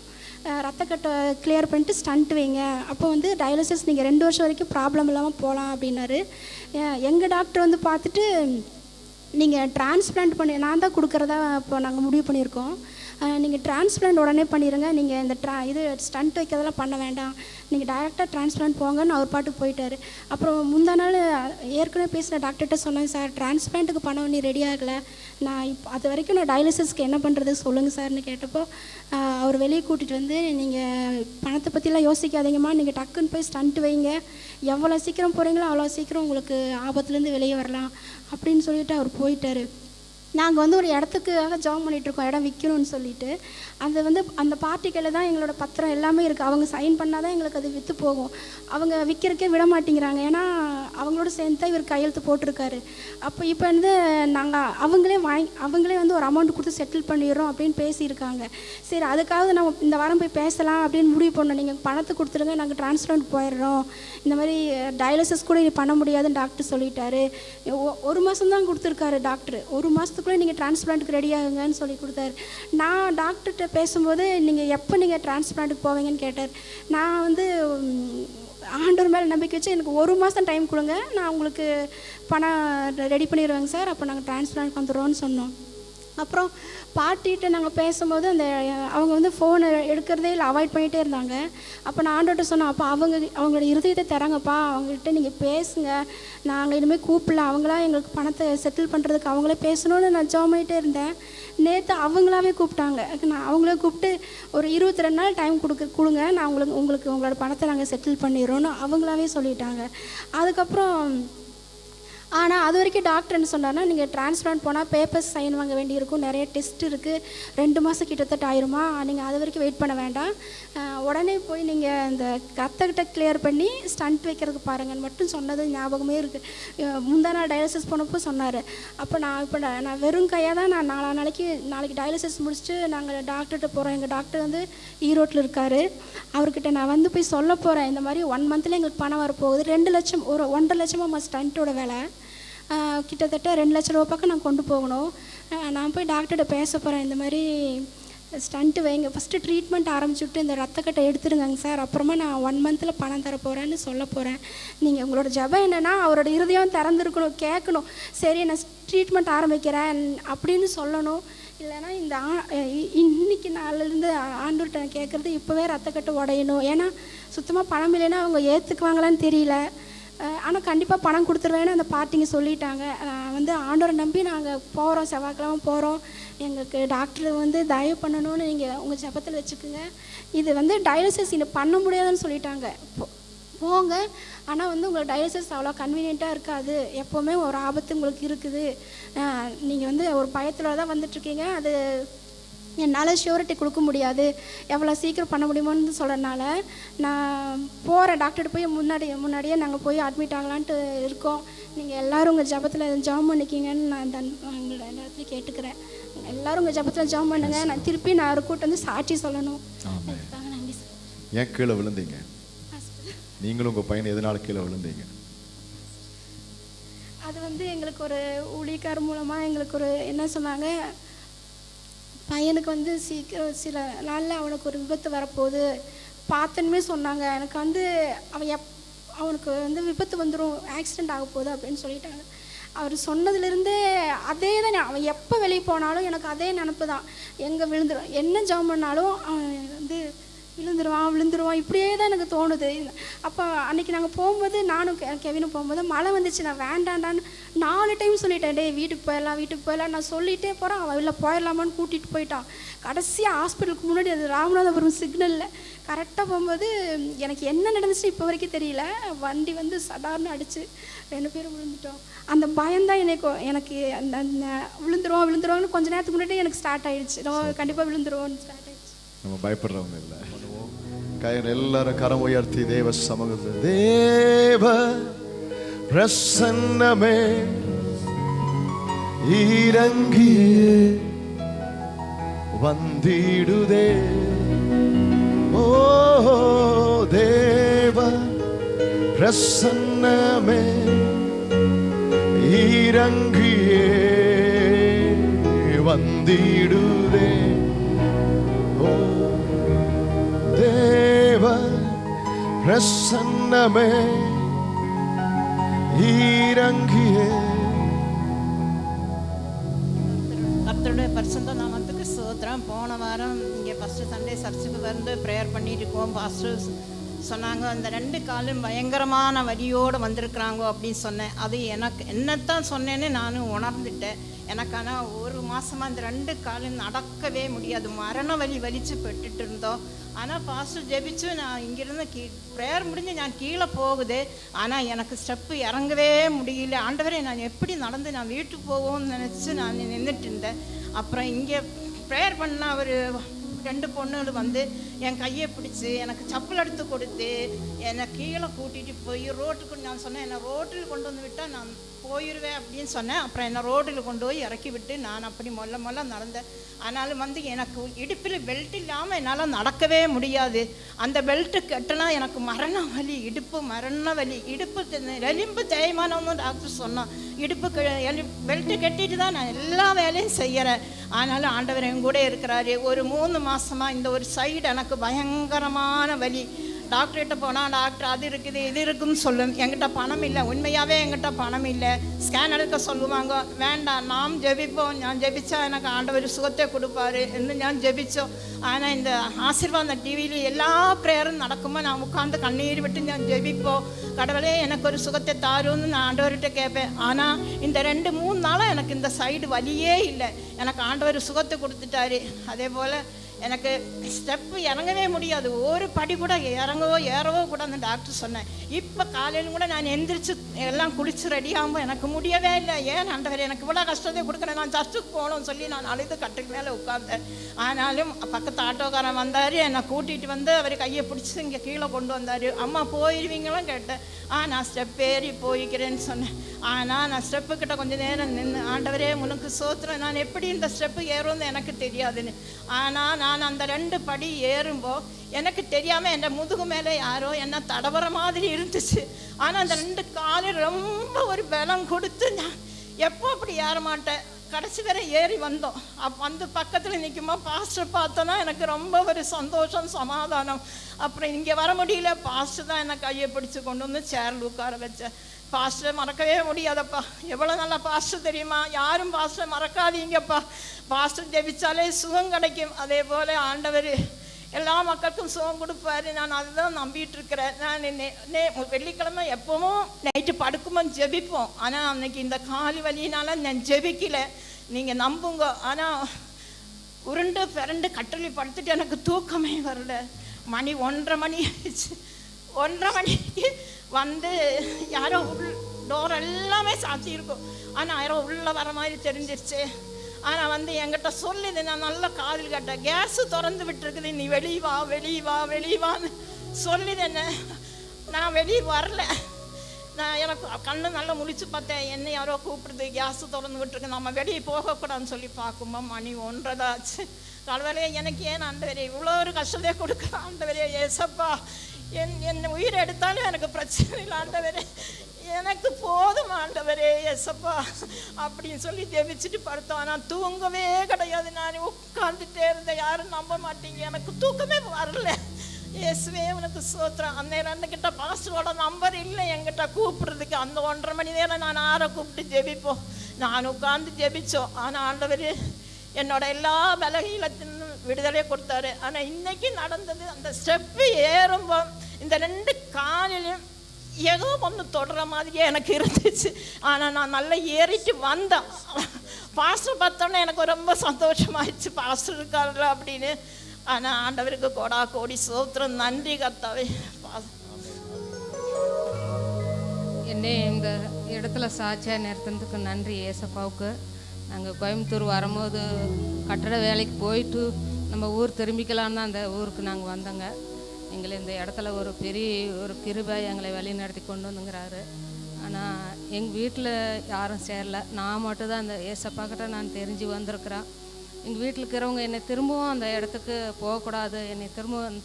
ரத்தக்கட்டை கிளியர் பண்ணிட்டு ஸ்டண்ட் வைங்க. அப்போ வந்து டயாலிசிஸ் நீங்கள் 2 வருஷம் வரைக்கும் ப்ராப்ளம் இல்லாமல் போகலாம் அப்படின்னாரு. எங்கள் டாக்டர் வந்து பார்த்துட்டு, நீங்கள் டிரான்ஸ்பிளான்ட் பண்ணி நான் தான் கொடுக்குறதா இப்போ நாங்கள் முடிவு பண்ணியிருக்கோம். நீங்கள் டிரான்ஸ்பிளான்ட் உடனே பண்ணிடுங்க, நீங்கள் இந்த இது ஸ்டண்ட் வைக்கிறதெல்லாம் பண்ண வேண்டாம், நீங்கள் டைரெக்டாக டிரான்ஸ்பிளான்ட் போங்கன்னு அவர் பாட்டுக்கு போயிட்டார். அப்புறம் முந்தா நாள் ஏற்கனவே பேசின டாக்டர்கிட்ட சொன்னேன், சார் டிரான்ஸ்பிளான்ட்டுக்கு பணம் நீ ரெடி ஆகலை, நான் இப்போ அது வரைக்கும் நான் டயாலிசிஸ்க்கு என்ன பண்ணுறது சொல்லுங்கள் சார்னு கேட்டப்போ அவர் வெளியே கூட்டிகிட்டு வந்து, நீங்கள் பணத்தை பற்றிலாம் யோசிக்காதீங்கம்மா, நீங்கள் டக்குன்னு போய் ஸ்டண்ட் வைங்க, எவ்வளோ சீக்கிரம் போகிறீங்களோ அவ்வளோ சீக்கிரம் உங்களுக்கு ஆபத்துலேருந்து வெளியே வரலாம் அப்படின்னு சொல்லிட்டு அவர் போயிட்டார். நாங்கள் வந்து ஒரு இடத்துக்காக ஜாப் பண்ணிகிட்ருக்கோம், இடம் விற்கணும்னு சொல்லிட்டு. அது வந்து அந்த பார்ட்டிகளில் தான் எங்களோட பத்திரம் எல்லாமே இருக்குது. அவங்க சைன் பண்ணால் தான் எங்களுக்கு அது விற்று போகும். அவங்க விற்கிறக்கே விட மாட்டேங்கிறாங்க. ஏன்னா அவங்களோட சேர்ந்து தான் இவர் கையெழுத்து போட்டிருக்காரு. அப்போ இப்போ வந்து நாங்கள் அவங்களே வந்து ஒரு அமௌண்ட் கொடுத்து செட்டில் பண்ணிடுறோம் அப்படின்னு பேசியிருக்காங்க. சரி, அதுக்காக நம்ம இந்த வாரம் போய் பேசலாம் அப்படின்னு முடிவு பண்ணோம். நீங்கள் பணத்தை கொடுத்துருங்க, நாங்கள் டிரான்ஸ்பிளான்ட் போயிடுறோம், இந்த மாதிரி டயாலிசிஸ் கூட பண்ண முடியாதுன்னு டாக்டர் சொல்லிட்டாரு. 1 மாதம் தான் கொடுத்துருக்காரு டாக்டர். 1 மாதத்துக்குள்ளே நீங்கள் டிரான்ஸ்பிளான்ட்டுக்கு ரெடி ஆகுங்கன்னு சொல்லி கொடுத்தாரு. நான் டாக்டர்கிட்ட பேசும்போது, நீங்கள் எப்போ நீங்கள் டிரான்ஸ்பிளான்ட்டுக்கு போவீங்கன்னு கேட்டார். நான் வந்து ஆண்டவர் மேலே நம்பிக்கை வச்சு எனக்கு 1 மாதம் டைம் கொடுங்க, நான் உங்களுக்கு பணம் ரெடி பண்ணிடுவேங்க சார், அப்போ நாங்கள் டிரான்ஸ்பிளான்ட் வந்துடுறோன்னு சொன்னோம். அப்புறம் பாட்டிகிட்ட நாங்கள் பேசும்போது அவங்க வந்து ஃபோனை எடுக்கிறதே இல்லை, அவாய்ட் பண்ணிகிட்டே இருந்தாங்க. அப்போ நான் ஆண்டவர்கிட்ட சொன்னேன், அப்போ அவங்களோட இருதயத்தை தராங்கப்பா, அவங்கள்ட்ட நீங்கள் பேசுங்க, நாங்கள் இனிமேல் கூப்பிடல, அவங்களா எங்களுக்கு பணத்தை செட்டில் பண்ணுறதுக்கு அவங்களே பேசணும்னு நான் ஜெபம் பண்ணிகிட்டே இருந்தேன். நேற்று அவங்களாவே கூப்பிட்டாங்க. நான் அவங்களே கூப்பிட்டு ஒரு 22 நாள் டைம் கொடுங்க, நான் உங்களுக்கு உங்களோட பணத்தை நாங்கள் செட்டில் பண்ணிடுறோன்னு அவங்களாவே சொல்லிட்டாங்க. அதுக்கப்புறம் ஆனால் அது வரைக்கும் டாக்டர் என்ன சொன்னார்னா, நீங்கள் டிரான்ஸ்பிளான்ட் போனால் பேப்பர்ஸ் சைன் வாங்க வேண்டியிருக்கும், நிறைய டெஸ்ட் இருக்குது, 2 மாதம் கிட்டத்தட்ட ஆயிருமா, நீங்கள் அது வரைக்கும் வெயிட் பண்ண வேண்டாம், உடனே போய் நீங்கள் இந்த ரத்தக்கிட்ட கிளியர் பண்ணி ஸ்டண்ட் வைக்கிறதுக்கு பாருங்கன்னு மட்டும் சொன்னது ஞாபகமே இருக்குது. முந்தா நாள் டயாலிசிஸ் போனப்போ சொன்னார். அப்போ நான் வெறும் கையாக தான் நான் நாளைக்கு டயாலிசிஸ் முடிச்சுட்டு நாங்கள் டாக்டர்கிட்ட போகிறோம். எங்கள் டாக்டர் வந்து ஈரோட்டில் இருக்கார். அவர்கிட்ட நான் வந்து போய் சொல்ல போகிறேன், இந்த மாதிரி 1 மந்தில் எங்களுக்கு பணம் வரப்போகுது, 2 லட்சம், ஒரு 1.5 லட்சமாக ஸ்டண்ட்டோட வேலை, கிட்டத்தட்ட 2 லட்ச ரூபா பக்கம் நான் கொண்டு போகணும். நான் போய் டாக்டர்கிட்ட பேச போகிறேன், இந்த மாதிரி ஸ்டண்ட்டு வைங்க, ஃபஸ்ட்டு ட்ரீட்மெண்ட் ஆரம்பிச்சுட்டு இந்த ரத்தக்கட்டை எடுத்துருங்க சார், அப்புறமா நான் 1 மந்தில் பணம் தர போகிறேன்னு சொல்ல போகிறேன். நீங்கள் உங்களோட ஜெபம் என்னென்னா அவரோட இருதயம் திறந்துருக்கணும், கேட்கணும், சரி நான் ட்ரீட்மெண்ட் ஆரம்பிக்கிறேன் அப்படின்னு சொல்லணும். இல்லைன்னா இன்னைக்கு நாளிலேருந்து ஆண்டவர்கிட்ட நான் கேட்குறது, இப்போவே ரத்தக்கட்டை உடையணும். ஏன்னா சுத்தமாக பணம் இல்லைன்னா அவங்க ஏற்றுக்குவாங்களான்னு தெரியல. ஆனால் கண்டிப்பாக பணம் கொடுத்துருவேன்னு அந்த பாட்டிங்க சொல்லிட்டாங்க. வந்து ஆண்டவரை நம்பி நாங்கள் போகிறோம், செவ்வாய்க்கிழமை போகிறோம். எங்களுக்கு டாக்டர் வந்து தயவு பண்ணணும்னு நீங்கள் உங்கள் ஜெபத்தில் வச்சுக்கோங்க. இது வந்து டயாலிசிஸ் இன்னும் பண்ண முடியாதுன்னு சொல்லிட்டாங்க. போங்க, ஆனால் வந்து உங்களுக்கு டயாலிசிஸ் அவ்வளோ கன்வீனியண்ட்டாக இருக்காது, எப்போவுமே ஒரு ஆபத்து உங்களுக்கு இருக்குது, நீங்கள் வந்து ஒரு பயத்தில் தான் வந்துட்டுருக்கீங்க, அது என்னால் ஷூரிட்டி கொடுக்க முடியாது, எவ்வளோ சீக்கிரம் பண்ண முடியுமோன்னு சொல்கிறனால நான் போகிறேன். டாக்டர்கிட்ட போய் முன்னாடியே நாங்கள் போய் அட்மிட் ஆகலான்ட்டு இருக்கோம். நீங்கள் எல்லோரும் உங்கள் ஜெபத்தில் ஜெபம் பண்ணிக்கிங்கன்னு நான் உங்களை எல்லா இடத்துலையும் கேட்டுக்கிறேன். எல்லோரும் உங்கள் ஜெபத்தில் ஜெபம் பண்ணுங்க. நான் திருப்பி நான் ஒரு கூட்டம் வந்து சாட்சி சொல்லணும். நன்றி சார். ஏன் கீழே விழுந்தீங்க? நீங்களும் உங்கள் பையன் எதனால கீழே விழுந்தீங்க? அது வந்து எங்களுக்கு ஒரு ஊழியக்கார் மூலமாக எங்களுக்கு ஒரு என்ன சொன்னாங்க, பையனுக்கு வந்து சீக்கிரம் சில நாளில் அவனுக்கு ஒரு விபத்து வரப்போகுது பார்த்தனுமே சொன்னாங்க. எனக்கு வந்து அவனுக்கு வந்து விபத்து வந்துடும், ஆக்சிடெண்ட் ஆக போகுது அப்படின்னு சொல்லிட்டாங்க. அவர் சொன்னதுலேருந்தே அதே தான், அவன் எப்போ வெளியே போனாலும் எனக்கு அதே நினப்பு தான், எங்கே விழுந்துடும், என்ன ஜெபம் பண்ணாலும் அவன் வந்து விழுந்துருவான் இப்படியே தான் எனக்கு தோணுது. அப்போ அன்றைக்கி நாங்கள் போகும்போது நானும் கெவினும் போகும்போது மழை வந்துச்சு, நான் வேண்டாண்டான்னு 4 டைம் சொல்லிட்டேன், டே வீட்டுக்கு போயிடலாம் நான் சொல்லிகிட்டே போகிறேன். அவன் இல்லை போயிடலாமான்னு கூட்டிகிட்டு போயிட்டான். கடைசியாக ஹாஸ்பிட்டலுக்கு முன்னாடி அது ராமநாதபுரம் சிக்னலில் கரெக்டாக போகும்போது எனக்கு என்ன நடந்துச்சு இப்போ வரைக்கும் தெரியல, வண்டி வந்து சடார்னு அடிச்சு 2 பேரும் விழுந்துட்டோம். அந்த பயம்தான் எனக்கு அந்த விழுந்துருவோம்னு கொஞ்சம் நேரத்துக்கு முன்னாடி எனக்கு ஸ்டார்ட் ஆகிடுச்சு, கண்டிப்பாக விழுந்துருவோம்னு ஸ்டார்ட் ஆகிடுச்சு. நம்ம பயப்படுறவங்க இல்லை, எல்லாரும் கரம் உயர்த்தி தேவ சமூகத்தில் தேவ பிரசன்னமே இறங்கியே வந்திடுதே, ஓ தேவ பிரசன்னமே இறங்கியே வந்திடுதே, ஓ தேவ பிரசன்னமே இறங்கியே. கர்த்தருடைய பரிசுத்த நாமத்துக்கு ஸ்தோத்திரம். போன வாரம் இங்கே ஃபஸ்ட்டு சண்டே சர்ச்சுக்கு வந்து ப்ரேயர் பண்ணிட்டு இருக்கோம். பாஸ்டர் சொன்னாங்க, அந்த 2 காலும் பயங்கரமான வலியோடு வந்திருக்கிறாங்க அப்படின்னு சொன்னேன். அது எனக்கு என்னத்தான் சொன்னேன்னு நானும் உணர்ந்துட்டேன். எனக்கு ஆனால் 1 மாதமாக அந்த 2 காலும் நடக்கவே முடியாது, மரண வலிச்சு பெட்டுட்டு இருந்தோம். ஆனால் பாஸ்டர் ஜெபிச்சு நான் இங்கேருந்து ப்ரேயர் முடிஞ்சு நான் கீழே போகுது, ஆனால் எனக்கு ஸ்டெப்பு இறங்கவே முடியல. ஆண்டவரே நான் எப்படி நடந்து நான் வீட்டுக்கு போவோம்னு நினச்சி நான் நின்றுட்டு இருந்தேன். அப்புறம் இங்கே ப்ரேயர் பண்ண ஒரு 2 பொண்ணுகள் வந்து என் கையை பிடிச்சி எனக்கு செப்பல் எடுத்து கொடுத்து என்னை கீழே கூட்டிகிட்டு போய் ரோட்டுக்கு, நான் சொன்னேன் என்னை ரோட்டில் கொண்டு வந்து விட்டால் நான் போயிடுவேன் அப்படின்னு சொன்னேன். அப்புறம் என்னை ரோட்டில் கொண்டு போய் இறக்கி விட்டு நான் அப்படி மொல்ல நடந்தேன். ஆனாலும் வந்து எனக்கு இடுப்பில் பெல்ட் இல்லாமல் என்னால் நடக்கவே முடியாது. அந்த பெல்ட்டு கட்டினா எனக்கு மரண வலி, இடுப்பு மரண வலி, இடுப்பு எலும்பு தேய்மானம்னு டாக்டர் சொன்னான். இடுப்பு பெல்ட்டு கட்டிட்டு தான் நான் எல்லா வேலையும் செய்கிறேன். ஆனாலும் ஆண்டவர் என் கூட இருக்கிறாரு. ஒரு 3 மாதமாக இந்த ஒரு சைடு எனக்கு பயங்கரமான வலி. டாக்டர்கிட்ட போனால் டாக்டர் அது இருக்குது இது இருக்குன்னு சொல்லும். என்கிட்ட பணம் இல்லை, உண்மையாகவே என்கிட்ட பணம் இல்லை. ஸ்கேன் எடுக்க சொல்லுவாங்க, வேண்டாம் நாம் ஜெபிப்போம், நான் ஜெபிச்சா எனக்கு ஆண்டவர் சுகத்தை கொடுப்பாரு என்று நான் ஜெபித்தோம். ஆனால் இந்த ஆசீர்வாதம் டிவியில் எல்லா ப்ரேயரும் நடக்கும்போது நான் உட்காந்து கண்ணீர் விட்டு நான் ஜெபிப்போம். கடவுளே எனக்கு ஒரு சுகத்தை தாருன்னு நான் ஆண்டவர்கிட்ட கேட்பேன். ஆனால் இந்த 2-3 நாளாக எனக்கு இந்த சைடு வலியே இல்லை. எனக்கு ஆண்டவர் சுகத்தை கொடுத்துட்டாரு. அதே போல் எனக்கு ஸ்டெப்பு இறங்கவே முடியாது, ஒரு படி கூட ஏறவோ கூட அந்த டாக்டர் சொன்னேன். இப்போ காலையில் கூட நான் எந்திரிச்சு எல்லாம் குளிச்சு ரெடியாகும்போது எனக்கு முடியவே இல்லை. ஏன் ஆண்டவர் எனக்கு இவ்வளோ கஷ்டத்தை கொடுக்குறேன், நான் சர்ச்சுக்கு போகணும்னு சொல்லி நான் அழுது கட்டுக்கு மேலே உட்கார்ந்தேன். ஆனாலும் பக்கத்து ஆட்டோக்காரன் வந்தார், என்னை கூட்டிகிட்டு வந்து அவர் கையை பிடிச்சி இங்கே கீழே கொண்டு வந்தார். அம்மா போயிடுவீங்களும் கேட்டேன். நான் ஸ்டெப் ஏறி போய்க்கிறேன்னு சொன்னேன். ஆனால் நான் ஸ்டெப்புக்கிட்ட கொஞ்சம் நேரம் நின்று, ஆண்டவரே உனக்கு சோத்திரம், நான் எப்படி இந்த ஸ்டெப்பு ஏறும்னு எனக்கு தெரியாதுன்னு. ஆனால் நான் அந்த 2 படி ஏறும்போது எனக்கு தெரியாமல் என் முதுகு மேலே யாரோ என்ன தடவர மாதிரி இருந்துச்சு. ஆனால் அந்த 2 காலும் ரொம்ப ஒரு பலம் கொடுத்து நான் எப்போ அப்படி ஏற மாட்டேன். கடைசி வரை ஏறி வந்தோம். வந்து பக்கத்தில் நிற்கும்போது பாஸ்டர் பார்த்தோன்னா எனக்கு ரொம்ப ஒரு சந்தோஷம், சமாதானம். அப்புறம் இங்கே வர முடியல, பாஸ்டர் தான் என்னை கையை பிடிச்சி கொண்டு வந்து சேரில் உட்கார வச்சேன். பாஸ்டர் மறக்கவே முடியாதப்பா, எவ்வளோ நல்லா பாஸ்டர் தெரியுமா? யாரும் பாஸ்டர் மறக்காதீங்கப்பா. பாஸ்டர் ஜெபிச்சாலே சுகம் கிடைக்கும். அதே போல் ஆண்டவர் எல்லா மக்களுக்கும் சுகம் கொடுப்பாரு. நான் அதுதான் நம்பிட்டு இருக்கிறேன். நான் வெள்ளிக்கிழமை எப்பவும் நைட்டு படுக்கும்போது ஜெபிப்போம். ஆனால் அன்னைக்கு இந்த காலி வலியினால நான் ஜெபிக்கல, நீங்கள் நம்புங்க. ஆனால் உருண்டு பிறண்டு கட்டளி படுத்துட்டு எனக்கு தூக்கமே வரல. மணி 1:30 மணி ஆயிடுச்சு. 1:30 மணிக்கு வந்து யாரோ டோர் எல்லாமே சாத்தியிருக்கும். ஆனால் யாரோ உள்ளே வர மாதிரி தெரிஞ்சிருச்சு. ஆனால் வந்து என்கிட்ட சொல்லுது, நான் நல்லா காதில் கேட்டேன், கேஸு திறந்து விட்டுருக்குது, நீ வெளியே வா வெளியே வா வெளியே வான்னு சொல்லுது. என்ன நான் வெளியே வரல. நான் எனக்கு கண்ணு நல்லா முழிச்சு பார்த்தேன், என்ன யாரோ கூப்பிடுது, கேஸு திறந்து விட்டுருக்கு, நம்ம வெளியே போகக்கூடாதுன்னு சொல்லி பார்க்கும்போது மணி 1:30 ஆச்சு. கடவுளே எனக்கு ஏன் ஆண்டவரே இவ்வளோ ஒரு கஷ்டத்தை கொடுக்குற ஆண்டவரே, ஏசப்பா என் உயிரை எடுத்தாலும் எனக்கு பிரச்சனை இல்லை ஆண்டவரே, எனக்கு போதும் ஆண்டவரே ஏசப்பா அப்படின்னு சொல்லி ஜெபிச்சுட்டு படுத்தோம். ஆனால் தூங்கவே கிடையாது. நான் உட்காந்துட்டே இருந்தேன். யாரும் நம்ப மாட்டீங்க, எனக்கு தூக்கமே வரல. இயேசுவே உனக்கு சோத்திரம். அன்னைக்கு அன்னைக்கிட்ட பாஸ்டரோட நம்பர் இல்லை என்கிட்ட கூப்பிட்றதுக்கு. அந்த 1:30 மணி நேரம் நான் ஆரை கூப்பிட்டு ஜெபிப்போம். நான் உட்காந்து ஜெபிச்சோம். ஆனால் ஆண்டவர் என்னோட எல்லா பலகீனத்தின் விடுதலை கொடுத்தாரு. ஆனால் இன்னைக்கு நடந்தது, அந்த ஸ்டெப்பு ஏறும்போது இந்த 2 காலிலும் ஏதோ ஒன்று தொடுற மாதிரியே எனக்கு இருந்துச்சு. ஆனால் நான் நல்லா ஏறிட்டு வந்தேன். பாஸ்டர் பார்த்தோன்னே எனக்கு ரொம்ப சந்தோஷமாயிடுச்சு, பாஸ்டர் இருக்காருல அப்படின்னு. ஆனால் ஆண்டவருக்கு கோடா கோடி சோத்திரம், நன்றி கர்த்தாவே. என்னை இந்த இடத்துல சாட்சியாக நிறுத்தினதுக்கு நன்றி ஏசப்பாவுக்கு. நாங்கள் கோயம்புத்தூர் வரும்போது கட்டட வேலைக்கு போயிட்டு நம்ம ஊர் திரும்பிக்கலான்னு தான் அந்த ஊருக்கு நாங்கள் வந்தோங்க. எங்களை இந்த இடத்துல ஒரு பெரிய ஒரு கிருபை எங்களை வழி நடத்தி கொண்டு வந்துங்கிறாரு. ஆனால் எங்கள் வீட்டில் யாரும் சேரல, நான் மட்டும் தான் அந்த ஏசப்பா கிட்ட நான் தெரிஞ்சு வந்திருக்கிறேன். எங்கள் வீட்டில் இருக்கிறவங்க என்னை திரும்பவும் அந்த இடத்துக்கு போகக்கூடாது, என்னை திரும்பவும்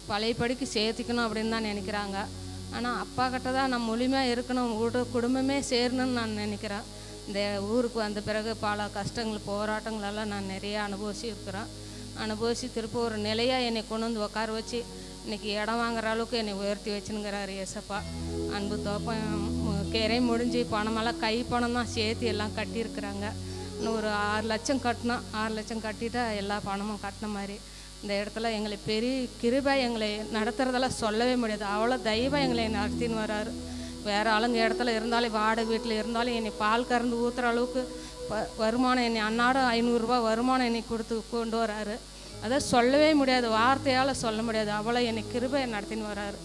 பழையபடிக்கு சேர்த்திக்கணும் அப்படின்னு தான் நினைக்கிறாங்க. ஆனால் அப்பா கிட்ட தான் நான் முழுமையாக இருக்கணும், குடும்பமே சேரணும்னு நான் நினைக்கிறேன். இந்த ஊருக்கு வந்த பிறகு பல கஷ்டங்கள் போராட்டங்களெல்லாம் நான் நிறையா அனுபவிச்சு திருப்ப ஒரு நிலையாக என்னை கொண்டு வந்து உட்கார வச்சு இன்றைக்கி இடம் வாங்குற அளவுக்கு என்னை உயர்த்தி வச்சுனுங்கிறாரு ஏசப்பா. அன்பு தோப்பம் கிரை முடிஞ்சு பணமெல்லாம் கை பணம் தான் சேர்த்து எல்லாம் கட்டியிருக்கிறாங்க. இன்னும் ஒரு 6 லட்சம் கட்டினோம். 6 லட்சம் கட்டிட்டா எல்லா பணமும் கட்டின மாதிரி. இந்த இடத்துல எங்களை பெரிய கிருபை எங்களை நடத்துகிறதெல்லாம் சொல்லவே முடியாது. அவ்வளோ தெய்வம் எங்களை நடத்தின்னு வர்றாரு. வேறு ஆளுங்க இடத்துல இருந்தாலும் வாடகை வீட்டில் இருந்தாலும் என்னை பால் கறந்து ஊற்றுற அளவுக்கு வருமானம் என்னை அன்னாடம் 500 ரூபா வருமானம் என்னை கொடுத்து கொண்டு வராரு. அதை சொல்லவே முடியாது, வார்த்தையால் சொல்ல முடியாது. அவ்வளோ என்னை கிருபை நடத்தின்னு வராரு.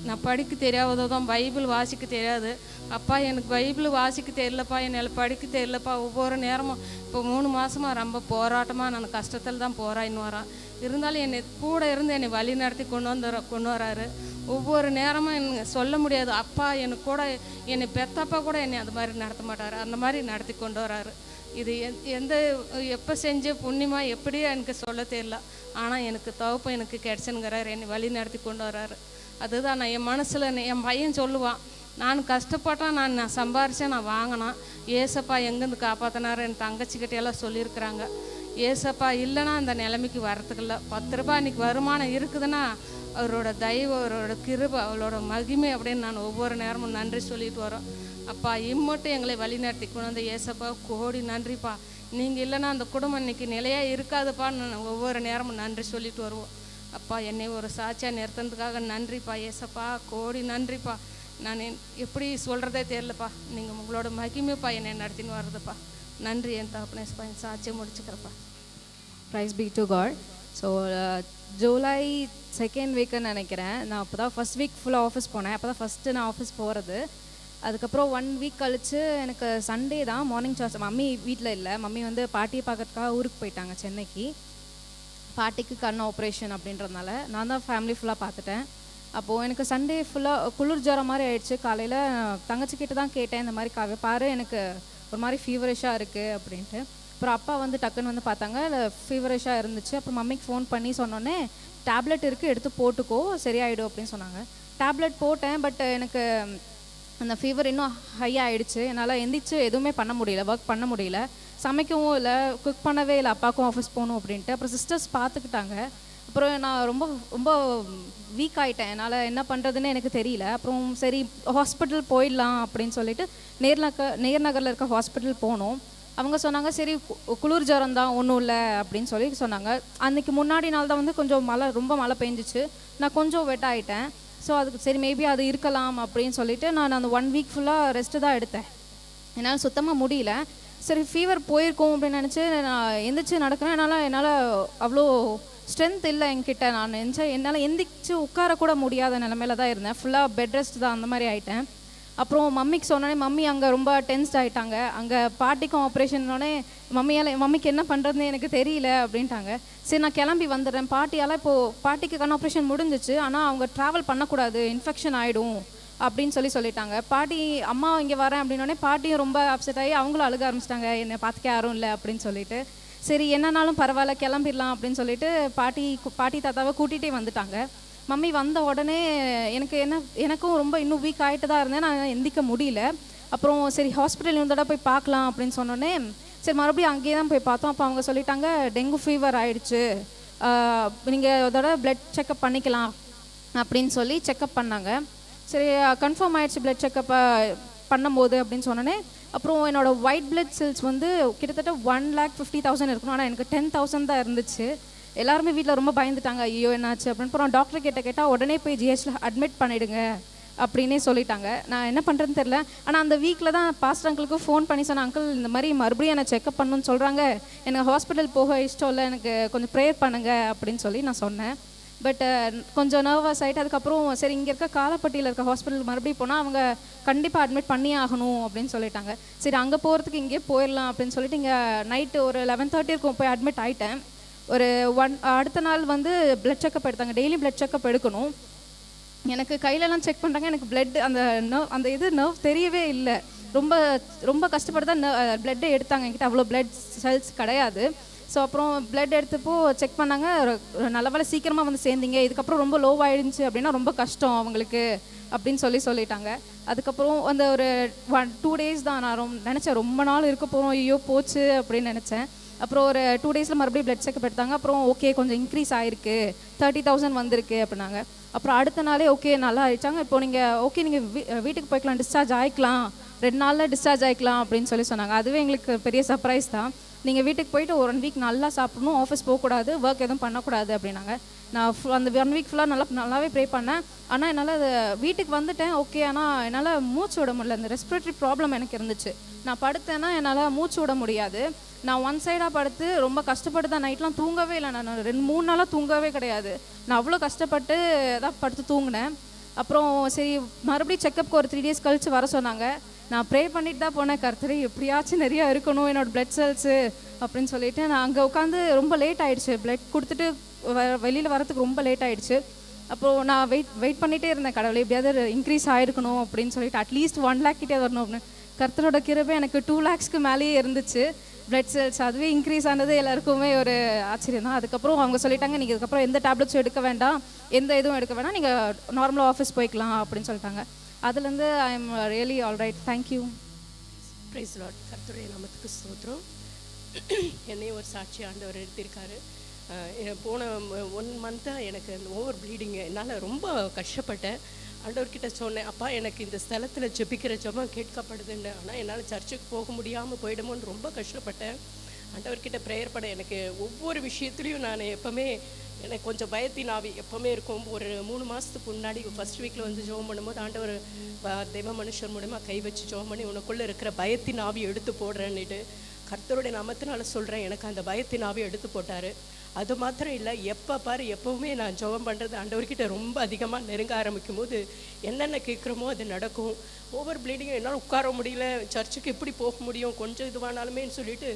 நான் படிக்க தெரியாததான், பைபிள் வாசிக்க தெரியாது. அப்பா எனக்கு பைபிள் வாசிக்க தெரியலப்பா, என்னால் படிக்க தெரியலப்பா. ஒவ்வொரு நேரமும் இப்போ 3 மாதமாக ரொம்ப போராட்டமாக நான் கஷ்டத்தில் தான் போராடின்னு வரேன். இருந்தாலும் என்னை கூட இருந்து என்னை வழி நடத்தி கொண்டு வராரு. ஒவ்வொரு நேரமும் எனக்கு சொல்ல முடியாது. அப்பா எனக்கு கூட என்னை பெத்தப்பா கூட என்னை அது மாதிரி நடத்த மாட்டார், அந்த மாதிரி நடத்தி கொண்டு வராரு. இது எப்போ செஞ்ச புண்ணியமாக எப்படியே எனக்கு சொல்ல தெரியல. ஆனால் எனக்கு தவப்பம் எனக்கு கிடச்சுங்கிறாரு, என்னை வழி நடத்தி கொண்டு வராரு. அதுதான் நான் என் மனசில் என் பையன் சொல்லுவான், நான் கஷ்டப்பட்டேன், நான் சம்பாரித்தேன், நான் வாங்கினேன், ஏசப்பா எங்கேருந்து காப்பாற்றினாரு என் தங்கச்சிக்கிட்டையெல்லாம் சொல்லியிருக்கிறாங்க. ஏசப்பா இல்லைன்னா அந்த நிலைமைக்கு வரத்துக்கு இல்லை. 10 ரூபாய் இன்றைக்கி வருமானம் இருக்குதுன்னா அவரோட தயவு, அவரோட கிருபை, அவளோட மகிமை அப்படின்னு நான் ஒவ்வொரு நேரமும் நன்றி சொல்லிட்டு வரோம். அப்பா இம்மட்டும் எங்களை வழிநடத்தி கொண்டு வந்த ஏசப்பா கோடி நன்றிப்பா. நீங்கள் இல்லைன்னா அந்த குடும்பம் இன்னைக்கு நிலையாக இருக்காதுப்பான்னு நான் ஒவ்வொரு நேரமும் நன்றி சொல்லிட்டு வருவோம். அப்பா என்னை ஒரு சாட்சியாக நிறுத்தினதுக்காக நன்றிப்பா ஏசப்பா, கோடி நன்றிப்பா. நான் எப்படி சொல்கிறதே தெரியலப்பா. நீங்கள் உங்களோட மகிமைப்பா என்னை நடத்தின்னு வர்றதுப்பா. நன்றி என் தகப்பனேசப்பா. என் சாட்சியை முடிச்சுக்கிறப்பா. Praise be to God. So July 2nd வீக்குன்னு நினைக்கிறேன். நான் அப்போ தான் ஃபஸ்ட் வீக் ஃபுல்லாக ஆஃபீஸ் போனேன். அப்போ தான் ஃபஸ்ட்டு நான் ஆஃபீஸ் போகிறது. அதுக்கப்புறம் 1 வீக் கழித்து எனக்கு சண்டே தான் மார்னிங் சார்ஜ். மம்மி வீட்டில் இல்லை. மம்மி வந்து பாட்டியை பார்க்கறதுக்காக ஊருக்கு போயிட்டாங்க சென்னைக்கு. பாட்டிக்கு கண் ஆப்ரேஷன் அப்படின்றதுனால நான் தான் ஃபேமிலி ஃபுல்லாக பார்த்துட்டேன். அப்போது எனக்கு சண்டே ஃபுல்லாக குளிர் ஜுரம் மாதிரி ஆயிடுச்சு. காலையில் தங்கச்சிக்கிட்ட தான் கேட்டேன், இந்த மாதிரி பாரு எனக்கு ஒரு மாதிரி ஃபீவரிஷாக இருக்குது அப்படின்ட்டு. அப்புறம் அப்பா வந்து டக்குன்னு வந்து பார்த்தாங்க, ஃபீவரிஷாக இருந்துச்சு. அப்புறம் மம்மிக்கு ஃபோன் பண்ணி சொன்னோன்னே டேப்லெட் இருக்குது எடுத்து போட்டுக்கோ சரியாயிடும் அப்படின்னு சொன்னாங்க. டேப்லெட் போட்டேன். பட் எனக்கு அந்த ஃபீவர் இன்னும் ஹை ஆகிடுச்சு. என்னால் எந்திரிச்சு எதுவுமே பண்ண முடியல, ஒர்க் பண்ண முடியல, சமைக்கவும் இல்லை, குக் பண்ணவே இல்லை. அப்பாவுக்கும் ஆஃபீஸ் போகணும் அப்படின்ட்டு. அப்புறம் சிஸ்டர்ஸ் பார்த்துக்கிட்டாங்க. அப்புறம் நான் ரொம்ப ரொம்ப வீக் ஆகிட்டேன். என்னால் என்ன பண்ணுறதுன்னு எனக்கு தெரியல. அப்புறம் சரி ஹாஸ்பிட்டல் போயிடலாம் அப்படின்னு சொல்லிட்டு நேர்நகரில் இருக்க ஹாஸ்பிட்டல் போனோம். அவங்க சொன்னாங்க சரி குளிர் ஜுரம் தான் ஒன்றும் இல்லை அப்படின்னு சொல்லி சொன்னாங்க. அன்றைக்கி முன்னாடி நாள் தான் வந்து கொஞ்சம் ரொம்ப மழை பெஞ்சிச்சு. நான் கொஞ்சம் வெட் ஆகிட்டேன். ஸோ அதுக்கு சரி மேபி அது இருக்கலாம் அப்படின்னு சொல்லிட்டு நான் அந்த 1 வீக் ஃபுல்லாக ரெஸ்ட்டு தான் எடுத்தேன். என்னால் சுத்தமாக முடியல. சரி ஃபீவர் போயிருக்கோம் அப்படின்னு நினச்சி நான் எந்திரிச்சு நடக்கிறேன். என்னால் அவ்வளோ ஸ்ட்ரென்த் இல்லை என்கிட்ட. நான் என்னால் எந்திரிச்சு உட்காரக்கூட முடியாத நிலமையில தான் இருந்தேன். ஃபுல்லாக பெட் ரெஸ்ட் தான், அந்த மாதிரி ஆகிட்டேன். அப்புறம் மம்மிக்கு சொன்னோன்னே மம்மி அங்கே ரொம்ப டென்ஸ்ட் ஆகிட்டாங்க. அங்கே பாட்டிக்கும் ஆப்ரேஷன்னோடனே மம்மிக்கு என்ன பண்ணுறதுன்னு எனக்கு தெரியல அப்படின்ட்டாங்க. சரி நான் கிளம்பி வந்துடுறேன். பாட்டியால் இப்போது பாட்டிக்கு கண் ஆப்ரேஷன் முடிஞ்சிச்சு, ஆனால் அவங்க ட்ராவல் பண்ணக்கூடாது, இன்ஃபெக்ஷன் ஆகிடும் அப்படின்னு சொல்லிட்டாங்க. பாட்டி அம்மா இங்கே வரேன் அப்படின்னோடனே பாட்டியும் ரொம்ப அப்செட் ஆகி அவங்களும் அழுக ஆரம்பிச்சிட்டாங்க, என்னை பார்த்துக்க யாரும் இல்லை அப்படின்னு சொல்லிட்டு. சரி என்னன்னாலும் பரவாயில்ல கிளம்பிடலாம் அப்படின்னு சொல்லிட்டு பாட்டி தாத்தாவை கூட்டிகிட்டே வந்துட்டாங்க. மம்மி வந்த உடனே எனக்கும் ரொம்ப இன்னும் வீக் ஆகிட்டு தான் இருந்தேன். நான் எந்திக்க முடியல. அப்புறம் சரி ஹாஸ்பிட்டல் இன்னொரு தடவை போய் பார்க்கலாம் அப்படின்னு சொன்னோன்னே சரி மறுபடியும் அங்கேயே தான் போய் பார்த்தோம். அப்போ அவங்க சொல்லிட்டாங்க டெங்கு ஃபீவர் ஆகிடுச்சு, நீங்கள் ஒரு தடவை பிளட் செக்கப் பண்ணிக்கலாம் அப்படின்னு சொல்லி செக்கப் பண்ணாங்க. சரி கன்ஃபார்ம் ஆகிடுச்சு பிளட் செக்கப் பண்ணும்போது அப்படின்னு சொன்னோன்னே அப்புறம் என்னோடய ஒயிட் பிளட் செல்ஸ் வந்து கிட்டத்தட்ட 1,50,000 இருக்கணும். ஆனால் எனக்கு 10,000 தான் இருந்துச்சு. எல்லாருமே வீட்டில் ரொம்ப பயந்துட்டாங்க, ஐயோ என்னாச்சு அப்படின்னு. அப்புறம் டாக்டர் கேட்டால் உடனே போய் ஜிஹெச்சில் அட்மிட் பண்ணிவிடுங்க அப்படின்னே சொல்லிட்டாங்க. நான் என்ன பண்ணுறதுன்னு தெரில. ஆனால் அந்த வீக்கில் தான் பாஸ்டர் அங்கிளுக்கு ஃபோன் பண்ணி சொன்னேன், அங்கிள் இந்த மாதிரி மறுபடியும் என்னை செக்கப் பண்ணணும்னு சொல்கிறாங்க, எனக்கு ஹாஸ்பிட்டல் போக இஷ்டம் இல்லை, எனக்கு கொஞ்சம் ப்ரேயர் பண்ணுங்க அப்படின்னு சொல்லி நான் சொன்னேன். பட் கொஞ்சம் நர்வஸ் ஆகிட்டு அதுக்கப்புறம் சரி இங்கே இருக்க காலப்பட்டியில் இருக்க ஹாஸ்பிட்டலுக்கு மறுபடியும் போனால் அவங்க கண்டிப்பாக அட்மிட் பண்ணியே ஆகணும் அப்படின்னு சொல்லிட்டாங்க. சரி அங்கே போகிறதுக்கு இங்கே போயிடலாம் அப்படின்னு சொல்லிட்டு இங்கே நைட்டு ஒரு 11:30 இருக்கும் போய் அட்மிட் ஆகிட்டேன். ஒரு அடுத்த நாள் வந்து பிளட் செக்கப் எடுத்தாங்க. டெய்லி பிளட் செக்கப் எடுக்கணும். எனக்கு கையிலலாம் செக் பண்ணுறாங்க, எனக்கு பிளட் அந்த நர்வ் தெரியவே இல்லை. ரொம்ப ரொம்ப கஷ்டப்பட்டு தான் பிளட்டை எடுத்தாங்க. என்கிட்ட அவ்வளோ பிளட் செல்ஸ் கிடையாது. ஸோ அப்புறம் பிளட் எடுத்தப்போ செக் பண்ணாங்க, நல்ல வேளை சீக்கிரமாக வந்து சேர்ந்தீங்க, இதுக்கப்புறம் ரொம்ப லோ ஆகிடுச்சு அப்படின்னா ரொம்ப கஷ்டம் அவங்களுக்கு அப்படின்னு சொல்லிட்டாங்க. அதுக்கப்புறம் அந்த ஒரு 2 days தான் நான் நினச்சேன் ரொம்ப நாள் இருக்க போகிறோம், ஐயோ போச்சு அப்படின்னு நினச்சேன். அப்புறம் ஒரு 2 daysல மறுபடியும் பிளட் செக்கப் எடுத்தாங்க. அப்புறம் ஓகே கொஞ்சம் இன்க்ரீஸ் ஆகிருக்கு, 30,000 வந்திருக்கு அப்படின்னாங்க. அப்புறம் அடுத்த நாளே ஓகே நல்லா ஆயிடுச்சாங்க. இப்போ நீங்கள் வீட்டுக்கு போய்க்கலாம், டிஸ்சார்ஜ் ஆகிக்கலாம், 2 நாளில் டிஸ்சார்ஜ் ஆகிக்கலாம் அப்படின்னு சொன்னாங்க. அதுவே எங்களுக்கு பெரிய சர்ப்ரைஸ் தான். நீங்கள் வீட்டுக்கு போயிட்டு 1 வீக் நல்லா சாப்பிடணும், ஆஃபீஸ் போகக்கூடாது, ஒர்க் எதுவும் பண்ணக்கூடாது அப்படின்னாங்க. நான் அந்த 1 வீக் ஃபுல்லாக நல்லாவே ப்ரே பண்ணேன். ஆனால் என்னால் வீட்டுக்கு வந்துட்டேன் ஓகே. ஆனால் என்னால் மூச்சு விட முடியல. இந்த ரெஸ்பிரேட்டரி ப்ராப்ளம் எனக்கு இருந்துச்சு. நான் படுத்தேன்னா என்னால் மூச்சு விட முடியாது. நான் ஒன் சைடாக படுத்து ரொம்ப கஷ்டப்பட்டு தான் நைட்லாம் தூங்கவே இல்லை. நான் 2-3 நாளாக தூங்கவே கிடையாது. நான் அவ்வளோ கஷ்டப்பட்டு தான் படுத்து தூங்கினேன். அப்புறம் சரி மறுபடியும் செக்கப்புக்கு ஒரு 3 days கழித்து வர சொன்னாங்க. நான் ப்ரே பண்ணிட்டு தான் போனேன், கர்த்தரே எப்படியாச்சும் நிறையா இருக்கணும் என்னோடய பிளட் செல்ஸு அப்படின்னு சொல்லிட்டு. நான் அங்கே உட்காந்து ரொம்ப லேட் ஆகிடுச்சு, பிளட் கொடுத்துட்டு வெளியில் வரத்துக்கு ரொம்ப லேட் ஆகிடுச்சு. அப்போது நான் வெயிட் பண்ணிகிட்டே இருந்தேன், கடவுளே எப்படியாவது இன்க்ரீஸ் ஆகிருக்கணும் அப்படின்னு சொல்லிட்டு, அட்லீஸ்ட் 1 lakh கிட்டே வரணும் அப்படின்னு. கர்த்தரோட கிருபை எனக்கு 2 lakhsக்கு மேலேயே இருந்துச்சு பிளட் செல்ஸ். அதுவே இன்க்ரீஸ் ஆனது எல்லாருக்குமே ஒரு ஆச்சரியம் தான். அதுக்கப்புறம் அவங்க சொல்லிட்டாங்க, நீங்கள் இதுக்கப்புறம் எந்த டேப்லெட்ஸும் எடுக்க வேண்டாம், எந்த இதுவும் எடுக்க வேண்டாம், நீங்கள் நார்மலாக ஆஃபீஸ் போய்க்கலாம் அப்படின்னு சொல்லிட்டாங்க. அதுலேருந்து I am really all right. Thank you. Praise Lord. கர்த்தருடைய நாமத்துக்கு ஸ்தோத்திரம். என்னையும் ஒரு சாட்சி ஆண்டவர் எடுத்திருக்காரு. போன 1 மந்த்தாக எனக்கு அந்த ஓவர் ப்ளீடிங்கு என்னால் ரொம்ப கஷ்டப்பட்டேன். ஆண்டவர்கிட்ட சொன்னேன், அப்பா எனக்கு இந்த ஸ்தலத்தில் ஜெபிக்கிற ஜெபம் கேட்கப்படுதுன்னு. ஆனால் என்னால் சர்ச்சுக்கு போக முடியாமல் போயிடுமோன்னு ரொம்ப கஷ்டப்பட்டேன். ஆண்டவர்கிட்ட ப்ரேயர் பண்ண எனக்கு ஒவ்வொரு விஷயத்துலையும் நான் எப்போவுமே எனக்கு கொஞ்சம் பயத்தின் ஆவி எப்போவுமே இருக்கும். ஒரு 3 மாதத்துக்கு முன்னாடி ஃபர்ஸ்ட் வீக்கில் வந்து ஜெபம் பண்ணும்போது ஆண்டவர் தெய்வ மனுஷர் மூலமாக கை வச்சு ஜெபம் பண்ணி உனக்குள்ளே இருக்கிற பயத்தின் ஆவி எடுத்து போடுறேன்னுட்டு கர்த்தருடைய நாமத்தினால சொல்கிறேன், எனக்கு அந்த பயத்தின் ஆவி எடுத்து போட்டார். அது மாத்திரம் இல்லை, எப்போ பாரு எப்போவுமே நான் ஜெபம் பண்ணுறது ஆண்டவர்கிட்ட ரொம்ப அதிகமாக நெருங்க ஆரம்பிக்கும் போது என்னென்ன கேட்குறோமோ அது நடக்கும். ஓவர் ப்ளீடிங் என்னால் உட்கார முடியல, சர்ச்சுக்கு எப்படி போக முடியும், கொஞ்சம் இதுவானாலுமேன்னு சொல்லிட்டு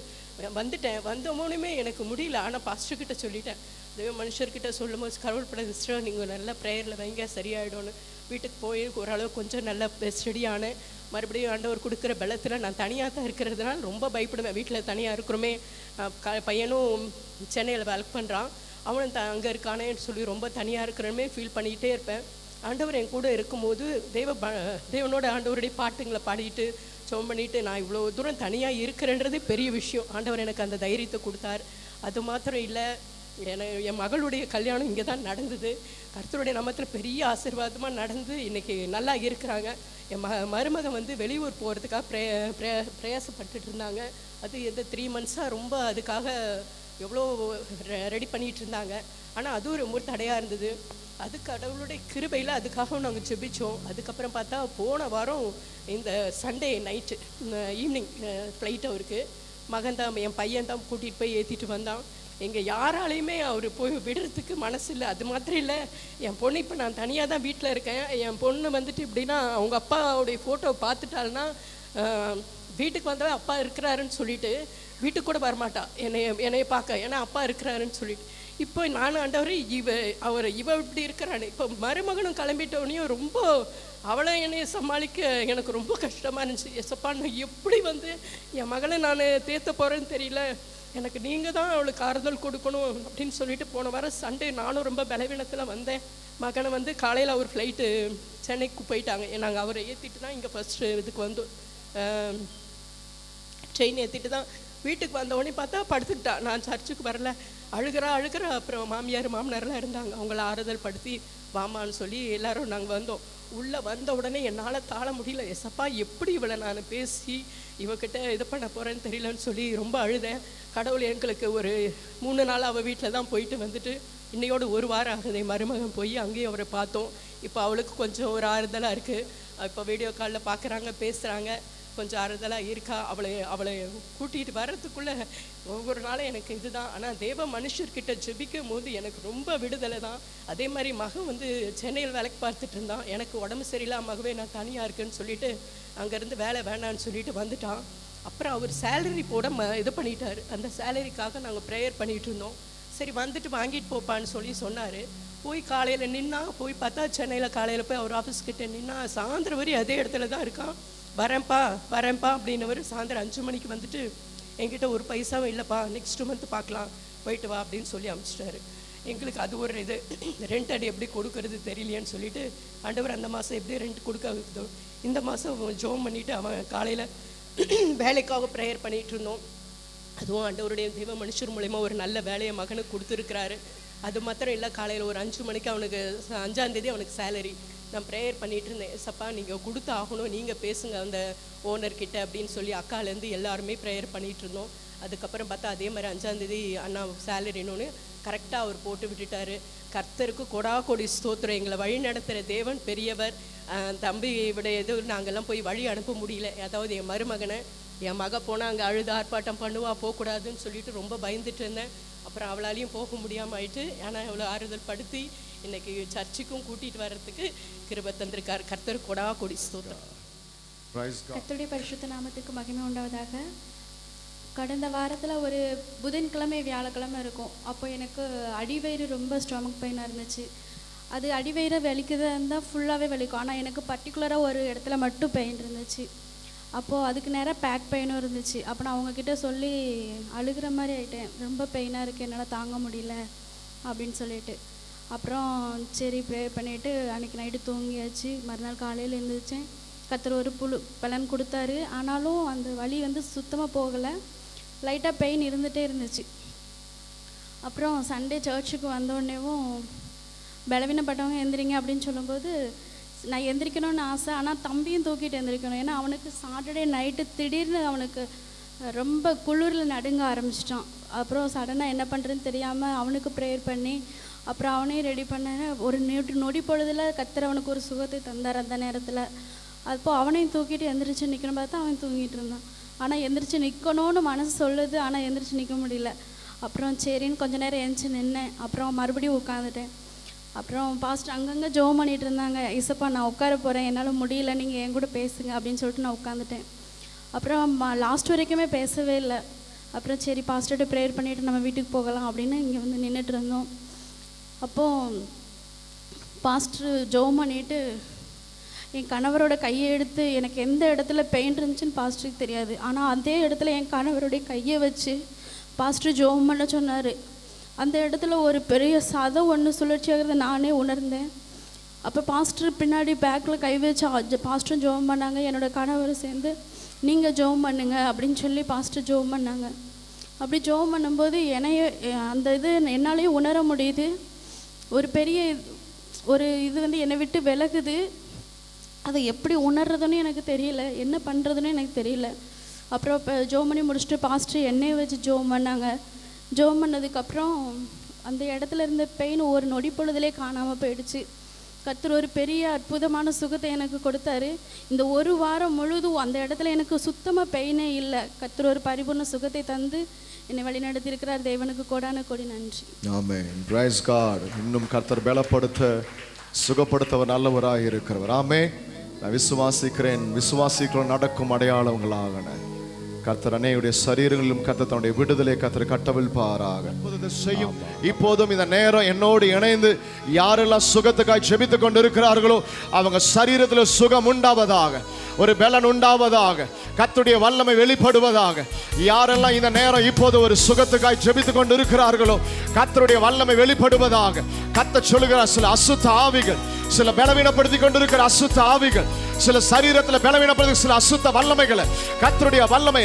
வந்துட்டேன். வந்தோமோனுமே எனக்கு முடியல. ஆனால் பாஸ்டர்கிட்ட சொல்லிட்டேன், தெய்வ மனுஷர்கிட்ட சொல்லும்போது கவலைப்பட சிஸ்டர் நீங்கள் நல்லா ப்ரேயரில் வைங்க சரியாயிடும்னு. வீட்டுக்கு போய் ஓரளவு கொஞ்சம் நல்லா ஸ்டடியான மறுபடியும் ஆண்டவர் கொடுக்குற பலத்தில் நான் தனியாக தான் இருக்கிறதுனால ரொம்ப பயப்படுவேன். வீட்டில் தனியாக இருக்கிறோமே, பையனும் சென்னையில் வேலை பண்ணுறான், அவனும் அங்கே இருக்கானேன்னு சொல்லி ரொம்ப தனியாக இருக்கிறமே ஃபீல் பண்ணிக்கிட்டே இருப்பேன். ஆண்டவர் என் கூட இருக்கும்போது தேவனோட ஆண்டவருடைய பாட்டுங்களை பாடிட்டு ஜெபம் பண்ணிட்டு நான் இவ்வளோ தூரம் தனியாக இருக்கிறேன்றதே பெரிய விஷயம். ஆண்டவர் எனக்கு அந்த தைரியத்தை கொடுத்தார். அது மாத்திரம் இல்லை, என் மகளுடைய கல்யாணம் இங்கே தான் நடந்தது. கர்த்தருடைய நாமத்தில் பெரிய ஆசீர்வாதமாக நடந்து இன்றைக்கி நல்லா இருக்கிறாங்க. என் மருமகன் வந்து வெளியூர் போகிறதுக்காக பிரயாசப்பட்டுட்டு இருந்தாங்க. அது இந்த 3 மந்த்ஸாக ரொம்ப அதுக்காக எவ்வளோ ரெடி பண்ணிகிட்டு இருந்தாங்க. ஆனால் அதுவும் ரொம்ப தடையாக இருந்தது. அது கடவுளுடைய கிருபையில் அதுக்காக நாங்கள் ஜெபிச்சோம். அதுக்கப்புறம் பார்த்தா போன வாரம் இந்த சண்டே நைட்டு ஈவினிங் ஃப்ளைட் அவருக்கு மகன் தான் என் பையன் தான் கூட்டிகிட்டு போய் ஏற்றிட்டு வந்தான். எங்கள் யாராலையுமே அவர் போய் விடுறதுக்கு மனசு இல்லை. அது மாத்திரம் இல்லை, என் பொண்ணு இப்போ நான் தனியாக தான் வீட்டில் இருக்கேன். என் பொண்ணு வந்துட்டு இப்படின்னா அவங்க அப்பாவுடைய ஃபோட்டோ பார்த்துட்டாள்னா வீட்டுக்கு வந்தவன் அப்பா இருக்கிறாருன்னு சொல்லிட்டு வீட்டுக்கு கூட வரமாட்டா என்னைய பார்க்க, ஏன்னா அப்பா இருக்கிறாருன்னு சொல்லிட்டு. இப்போ நானும் ஆண்டவர் இவ இப்படி இருக்கிறான்னு. இப்போ மருமகனும் கிளம்பிட்டோனையும் ரொம்ப அவளை என்னைய சமாளிக்க எனக்கு ரொம்ப கஷ்டமாக இருந்துச்சு. எசப்பா நான் எப்படி வந்து என் மகளை நான் தேத்த போகிறேன்னு தெரியல, எனக்கு நீங்கள் தான் அவளுக்கு ஆறுதல் கொடுக்கணும் அப்படின்னு சொல்லிட்டு போன வாரம் சண்டே நானும் ரொம்ப பலவீனத்தில் வந்தேன். மகனை வந்து காலையில் அவர் ஃப்ளைட்டு சென்னைக்கு போயிட்டாங்க. நாங்கள் அவரை ஏற்றிட்டு தான் இங்கே ஃபஸ்ட்டு இதுக்கு வந்தோம். ட்ரெயின் ஏற்றிட்டு தான் வீட்டுக்கு வந்தவொடனே பார்த்தா படுத்துக்கிட்டா. நான் சர்ச்சுக்கு வரல, அழுகிறா. அப்புறம் மாமியார் மாமனாரெலாம் இருந்தாங்க, அவங்கள ஆறுதல் படுத்தி வாமான்னு சொல்லி எல்லோரும் நாங்கள் வந்தோம். உள்ளே வந்த உடனே என்னால் தாழ முடியல. எசப்பா எப்படி இவளை நான் பேசி இவக்கிட்ட இது பண்ண போகிறேன்னு தெரியலன்னு சொல்லி ரொம்ப அழுதேன். கடவுள் எங்களுக்கு ஒரு 3 நாள் அவள் வீட்டில் தான் போயிட்டு வந்துட்டு இன்னையோடு 1 வாரம் ஆகுது. மருமகன் போய் அங்கேயும் அவரை பார்த்தோம். இப்போ அவளுக்கு கொஞ்சம் ஒரு ஆறுதலாக இருக்குது. இப்போ வீடியோ காலில் பார்க்குறாங்க, பேசுகிறாங்க, கொஞ்சம் ஆறுதலாக இருக்கா. அவளை கூட்டிகிட்டு வர்றதுக்குள்ளே ஒவ்வொரு நாளும் எனக்கு இதுதான். ஆனால் தேவ மனுஷர்கிட்ட ஜெபிக்கும் போது எனக்கு ரொம்ப விடுதலை தான். அதே மாதிரி மகன் வந்து சென்னையில் வேலைக்கு பார்த்துட்டு இருந்தான். எனக்கு உடம்பு சரியில்லாமவே நான் தனியாக இருக்குன்னு சொல்லிட்டு அங்கேருந்து வேலை வேணான்னு சொல்லிட்டு வந்துட்டான். அப்புறம் அவர் சேலரி போட இது பண்ணிட்டார். அந்த சேலரிக்காக நாங்கள் ப்ரேயர் பண்ணிகிட்டு இருந்தோம். சரி வந்துட்டு வாங்கிட்டு போப்பான்னு சொல்லி சொன்னார். போய் காலையில் நின்னா, போய் பார்த்தா சென்னையில் காலையில் போய் அவர் ஆஃபீஸ்கிட்ட நின்னா சாயந்தரம் வரை அதே இடத்துல தான் இருக்கான். வரேன்ப்பா அப்படின்னவர் சாயந்தரம் 5 மணிக்கு வந்துட்டு என்கிட்ட ஒரு பைசாவும் இல்லைப்பா, நெக்ஸ்ட் மந்த் பார்க்கலாம், போயிட்டு வா அப்படின்னு சொல்லி அனுப்பிச்சிட்டாரு. எங்களுக்கு அது ஒரு இது, ரெண்ட் அடி எப்படி கொடுக்கறது தெரியலையேன்னு சொல்லிட்டு ஆண்டவர் அந்த மாதம் எப்படி ரெண்ட் கொடுக்க இந்த மாதம் ஜோம் பண்ணிவிட்டு அவன் காலையில் வேலைக்காக ப்ரேயர் பண்ணிகிட்டு இருந்தோம். அதுவும் ஆண்டவருடைய தெய்வ மனுஷர் மூலயமா ஒரு நல்ல வேலையை மகனுக்கு கொடுத்துருக்கிறாரு. அது மாத்திரம் இல்லை, காலையில் ஒரு 5 மணிக்கு அவனுக்கு 5ஆம் தேதி அவனுக்கு சேலரி. நான் ப்ரேயர் பண்ணிகிட்டு இருந்தேன், சப்பா நீங்கள் கொடுத்து ஆகணும், நீங்கள் பேசுங்க அந்த ஓனர்கிட்ட அப்படின்னு சொல்லி அக்காலேருந்து எல்லாருமே ப்ரேயர் பண்ணிகிட்டு இருந்தோம். அதுக்கப்புறம் பார்த்தா அதே மாதிரி 5ஆம் தேதி அண்ணா சேலரின்னு கரெக்டாக அவர் போட்டு விட்டுட்டார். கர்த்தருக்கு கொடி ஸ்தோத்திரம். எங்களை வழி நடத்துகிற தேவன் பெரியவர். தம்பி விட எது நாங்கள்லாம் போய் வழி அனுப்ப முடியல. அதாவது என் மருமகனை என் மக போனால் அங்கே அழுது ஆர்ப்பாட்டம் பண்ணுவா, போகக்கூடாதுன்னு சொல்லிட்டு ரொம்ப பயந்துட்டு இருந்தேன். அப்புறம் அவளாலையும் போக முடியாமல் ஆயிட்டு. ஆனால் அவளை ஆறுதல் படுத்தி இன்னைக்கு சர்ச்சுக்கும் கூட்டிகிட்டு வர்றதுக்கு கிருபை தந்திருக்கார். கர்த்தர் கொடி ஸ்தோத்திரம். கர்த்தருடைய பரிசுத்த நாமத்துக்கு மகிமை உண்டாவதாக. கடந்த வாரத்தில் ஒரு புதன்கிழமை வியாழக்கிழமை இருக்கும். அப்போ எனக்கு அடிவயிறு ரொம்ப ஸ்டொமக் பெயினாக இருந்துச்சு. அது அடிவயிறு வலிக்குது இருந்தால் ஃபுல்லாகவே வலிக்கும். ஆனால் எனக்கு பர்டிகுலராக ஒரு இடத்துல மட்டும் பெயின் இருந்துச்சு. அப்போது அதுக்கு நேராக பேக் பெயினும் இருந்துச்சு. அப்போ நான் அவங்கக்கிட்ட சொல்லி அழுகிற மாதிரி ஆகிட்டேன், ரொம்ப பெயினாக இருக்குது, என்னால் தாங்க முடியல அப்படின்னு சொல்லிட்டு. அப்புறம் சரி ப்ரேயர் பண்ணிவிட்டு அன்றைக்கி நைட்டு தூங்கியாச்சு. மறுநாள் காலையில் எழுந்திரிச்சேன். கர்த்தர் ஒரு பலன் கொடுத்தாரு. ஆனாலும் அந்த வலி வந்து சுத்தமாக போகலை, லைட்டாக பெயின் இருந்துகிட்டே இருந்துச்சு. அப்புறம் சண்டே சர்ச்சுக்கு வந்தோடனேவும் பலவீனப்பட்டவங்க எந்திரிங்க அப்படின்னு சொல்லும்போது நான் எந்திரிக்கணும்னு ஆசை. ஆனால் தம்பியும் தூக்கிட்டு எந்திரிக்கணும். ஏன்னா அவனுக்கு சாட்டர்டே நைட்டு திடீர்னு அவனுக்கு ரொம்ப குளிரில் நடுங்க ஆரம்பிச்சிட்டான். அப்புறம் சடனாக என்ன பண்ணுறதுன்னு தெரியாமல் அவனுக்கு ப்ரேயர் பண்ணி அப்புறம் அவனையும் ரெடி பண்ண ஒரு நொடி பொழுதில் கர்த்தர் அவனுக்கு ஒரு சுகத்தை தந்தார் அந்த நேரத்தில். அப்போ அவனையும் தூக்கிட்டு எந்திரிச்சு நிற்கணும் பார்த்தா அவன் தூங்கிட்டு இருந்தான். ஆனால் எந்திரிச்சு நிற்கணும்னு மனசு சொல்லுது, ஆனால் எந்திரிச்சு நிற்க முடியல. அப்புறம் சரின்னு கொஞ்ச நேரம் எழுந்துச்சி நின்னேன். அப்புறம் மறுபடியும் உட்காந்துட்டேன். அப்புறம் பாஸ்டர் அங்கங்கே ஜெபம் பண்ணிகிட்டு இருந்தாங்க. இசப்பா நான் உட்கார போகிறேன், என்னால் முடியல, நீங்கள் என் கூட பேசுங்க அப்படின்னு சொல்லிட்டு நான் உட்காந்துட்டேன். அப்புறம் லாஸ்ட் வரைக்குமே பேசவே இல்லை. அப்புறம் சரி பாஸ்டர்கிட்ட ப்ரேயர் பண்ணிவிட்டு நம்ம வீட்டுக்கு போகலாம் அப்படின்னு இங்கே வந்து நின்றுட்டு இருந்தோம். அப்போது பாஸ்டர் ஜெபம் பண்ணிவிட்டு என் கணவரோட கையை எடுத்து, எனக்கு எந்த இடத்துல பெயின் இருந்துச்சுன்னு பாஸ்டருக்கு தெரியாது, ஆனால் அதே இடத்துல என் கணவருடைய கையை வச்சு பாஸ்டர் ஜெபம் பண்ண சொன்னார். அந்த இடத்துல ஒரு பெரிய சதம் ஒன்று சுழற்சியாகிறத நானே உணர்ந்தேன். அப்போ பாஸ்டர் பின்னாடி பேக்கில் கை வச்சு பாஸ்டரும் ஜெபம் பண்ணாங்க. என்னோடய கணவர் சேர்ந்து நீங்கள் ஜெபம் பண்ணுங்க அப்படின்னு சொல்லி பாஸ்டர் ஜெபம் பண்ணாங்க. அப்படி ஜெபம் பண்ணும்போது அந்த இது என்னாலேயும் உணர முடியுது. ஒரு பெரிய இது வந்து என்னை விட்டு விலகுது. அதை எப்படி உணர்றதுன்னு எனக்கு தெரியல, என்ன பண்ணுறதுன்னு எனக்கு தெரியல. அப்புறம் இப்போ ஜெபம் பண்ணி முடிச்சுட்டு பாஸ்டர் எண்ணெயை வச்சு ஜெபம் பண்ணாங்க. ஜெபம் பண்ணதுக்கப்புறம் அந்த இடத்துல இருந்த பெயின் ஒரு நொடி பொழுதுலே காணாமல் போயிடுச்சு. கர்த்தர் ஒரு பெரிய அற்புதமான சுகத்தை எனக்கு கொடுத்தாரு. இந்த ஒரு வாரம் முழுதும் அந்த இடத்துல எனக்கு சுத்தமாக பெயினே இல்லை. கர்த்தர் ஒரு பரிபூர்ண சுகத்தை தந்து என்னை வழிநடத்தியிருக்கிறார். தேவனுக்கு கோடான கோடி நன்றி. ஆமென். Praise God. இன்னும் கர்த்தர் பலப்படுத்த சுகப்படுத்தவர் நல்லவராக இருக்கிறவர். ஆமென். நான் விசுவாசிக்கிறோம் நடக்கும் அடையாளங்களாக கர்த்தர் அன்னையுடைய சரீரங்களிலும் கர்த்தர் தன்னுடைய விடுதலை கர்த்தர் கட்டவிழ்ப்பாராக. செய்யும் இப்போதும் இந்த நேரம் என்னோடு இணைந்து யாரெல்லாம் சுகத்துக்காய் ஜெபித்துக் கொண்டிருக்கிறார்களோ அவங்க சரீரத்தில் சுகம் உண்டாவதாக, ஒரு பலன் உண்டாவதாக, கர்த்தருடைய வல்லமை வெளிப்படுவதாக. யாரெல்லாம் இந்த நேரம் இப்போது ஒரு சுகத்துக்காய் ஜெபித்துக் கொண்டு இருக்கிறார்களோ கர்த்தருடைய வல்லமை வெளிப்படுவதாக. கர்த்தர் சொல்லுகிறார், சில அசுத்த ஆவிகள், சில பலவீனப்படுத்தி கொண்டிருக்கிற அசுத்த ஆவிகள், சில சரீரத்தில் பலவீனப்படுத்தி சில அசுத்த வல்லமைகளை கர்த்தருடைய வல்லமை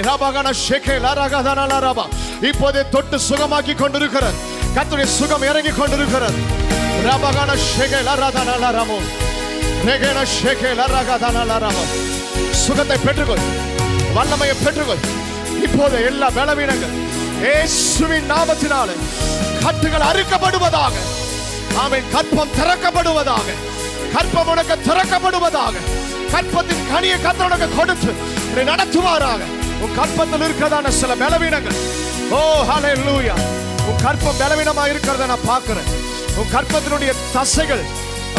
இப்போதே தொட்டு சுகமாக்கி கொண்டிருக்கிறார். கர்த்தருடைய சுகம் இறங்கி கொண்டிருக்கிறார். சுகத்தை பெற்றுக்கொள், வல்லமையை பெற்றுக்கொள். இப்போது எல்லா பலவீனங்கள் இயேசுவின் நாமத்தினாலே கட்டுகள் அறுக்கப்படுவதாக. ஆமென். கற்பம் திறக்கப்படுவதாக. கற்பம் உனக்கு திறக்கப்படுவதாக. கற்பத்தின் கனியை கர்த்தர் உனக்கு கொடுத்து நடத்துவாராக. உன் கற்பத்தில் இருக்கிறதான சில பலவீனங்கள், ஓ ஹல்லேலூயா, உன் கற்பம் பலவீனமா இருக்கிறத நான் பார்க்கிறேன். உன் கற்பத்தினுடைய தசைகள்,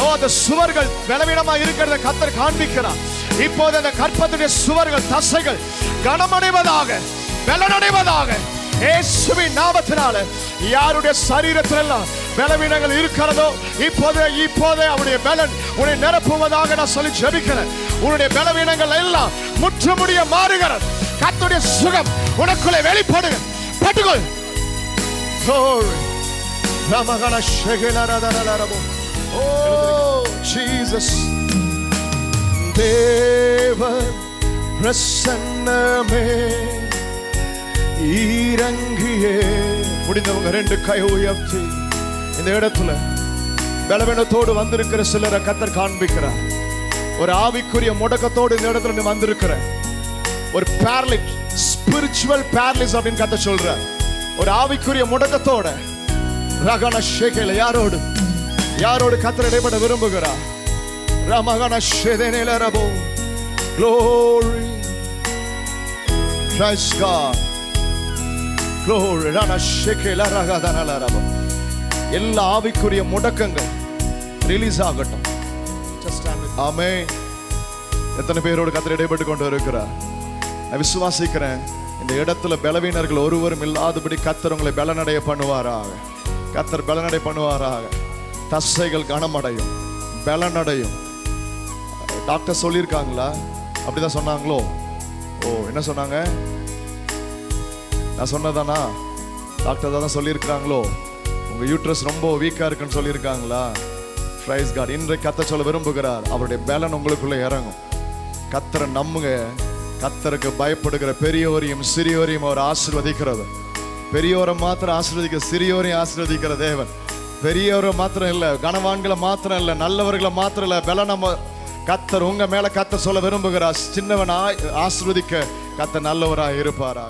ஓ அந்த சுவர்கள் பலவீனமா இருக்கிறத கர்த்தர் காண்பிக்கிறார். இப்போது அந்த கற்பத்தினுடைய சுவர்கள் தசைகள் கனமடைவதாக, பலனடைவதாக இயேசுவின் நாமத்தினால. யாருடைய சரீரத்தில் எல்லாம் பலவீனங்கள் இருக்கிறதோ இப்போதே அவருடைய பலன் உன்னை நிரப்புவதாக நான் சொல்லி ஜெபிக்கிறேன். உன்னுடைய பலவீனங்கள் எல்லாம் முற்றுமுடிய மாறுகிறது. கர்த்தருடைய சுகம் உனக்குள்ளே வெளிப்படுக. பட்டுக்கொள். ஓ ஜீசஸ், தேவ பிரசன்னமே இறங்கியே. முடிந்தவங்க ரெண்டு கை உயர்த்தி இந்த இடத்துல பலவீனத்தோடு வந்திருக்கிற சிலரை கர்த்தர் காண்பிக்கிறார். ஒரு ஆவிக்குரிய முடக்கத்தோடு இந்த இடத்துல நீ வந்திருக்கிற, ஒரு பேரலிட், ஸ்பிரிச்சுவல் பேரலிஸ் அப்படின்னு கர்த்தர் சொல்ற, ஒரு ஆவிக்குரிய முடக்கத்தோட ரகன ஷேகேல யாரோடு கர்த்தர் இடைப்பட விரும்புகிறார். ரமகன ஷேதேனேல ரபோ. Glory. Praise God. Glory. ரன ஷேகேல ரகதனல ரபோ. எல்லா ஆவிக்குரிய முடக்கங்கள் ரிலீஸ் ஆகட்டும். ஆமென். எத்தனை பேரோடு கர்த்தர் இடைப்பட்டு கொண்டு இருக்கிறார். நான் விசுவாசிக்கிறேன் இந்த இடத்துல பலவீனர்கள் ஒருவரும் இல்லாதபடி கர்த்தர் உங்களை பலனடைய பண்ணுவாராக. கர்த்தர் பலனடைய பண்ணுவாராக. தசைகள் கனமடையும், பலனடையும். டாக்டர் சொல்லியிருக்காங்களா? அப்படிதான் சொன்னாங்களோ? ஓ, என்ன சொன்னாங்க? நான் சொன்னதானா? டாக்டர் தான் சொல்லியிருக்கிறாங்களோ? உங்க யூட்ரஸ் ரொம்ப வீக்கா இருக்குன்னு சொல்லியிருக்காங்களா? Praise God. இன்றைக்கு கர்த்தர் சொல்ல விரும்புகிறார், அவருடைய பலன் உங்களுக்குள்ள இறங்கும். கர்த்தரை நம்புங்க. கர்த்தருக்கு பயப்படுகிற பெரியவரையும் சிறியவரையும் அவர் ஆசீர்வதிக்கிறது. பெரியோரை மாத்திரம் ஆசீர்வதிக்க, சிறியோரையும் ஆசீர்வதிக்கிற தேவன். பெரியவரை மாத்திரம் இல்லை, கனவான்களை மாத்திரம் இல்லை, நல்லவர்களை மாத்திரம் இல்லை, பலன கத்தர் உங்க மேல கத்தர் சொல்ல விரும்புகிறார். சின்னவன் ஆசீர்வதிக்க கத்தர் நல்லவராக இருப்பாரா.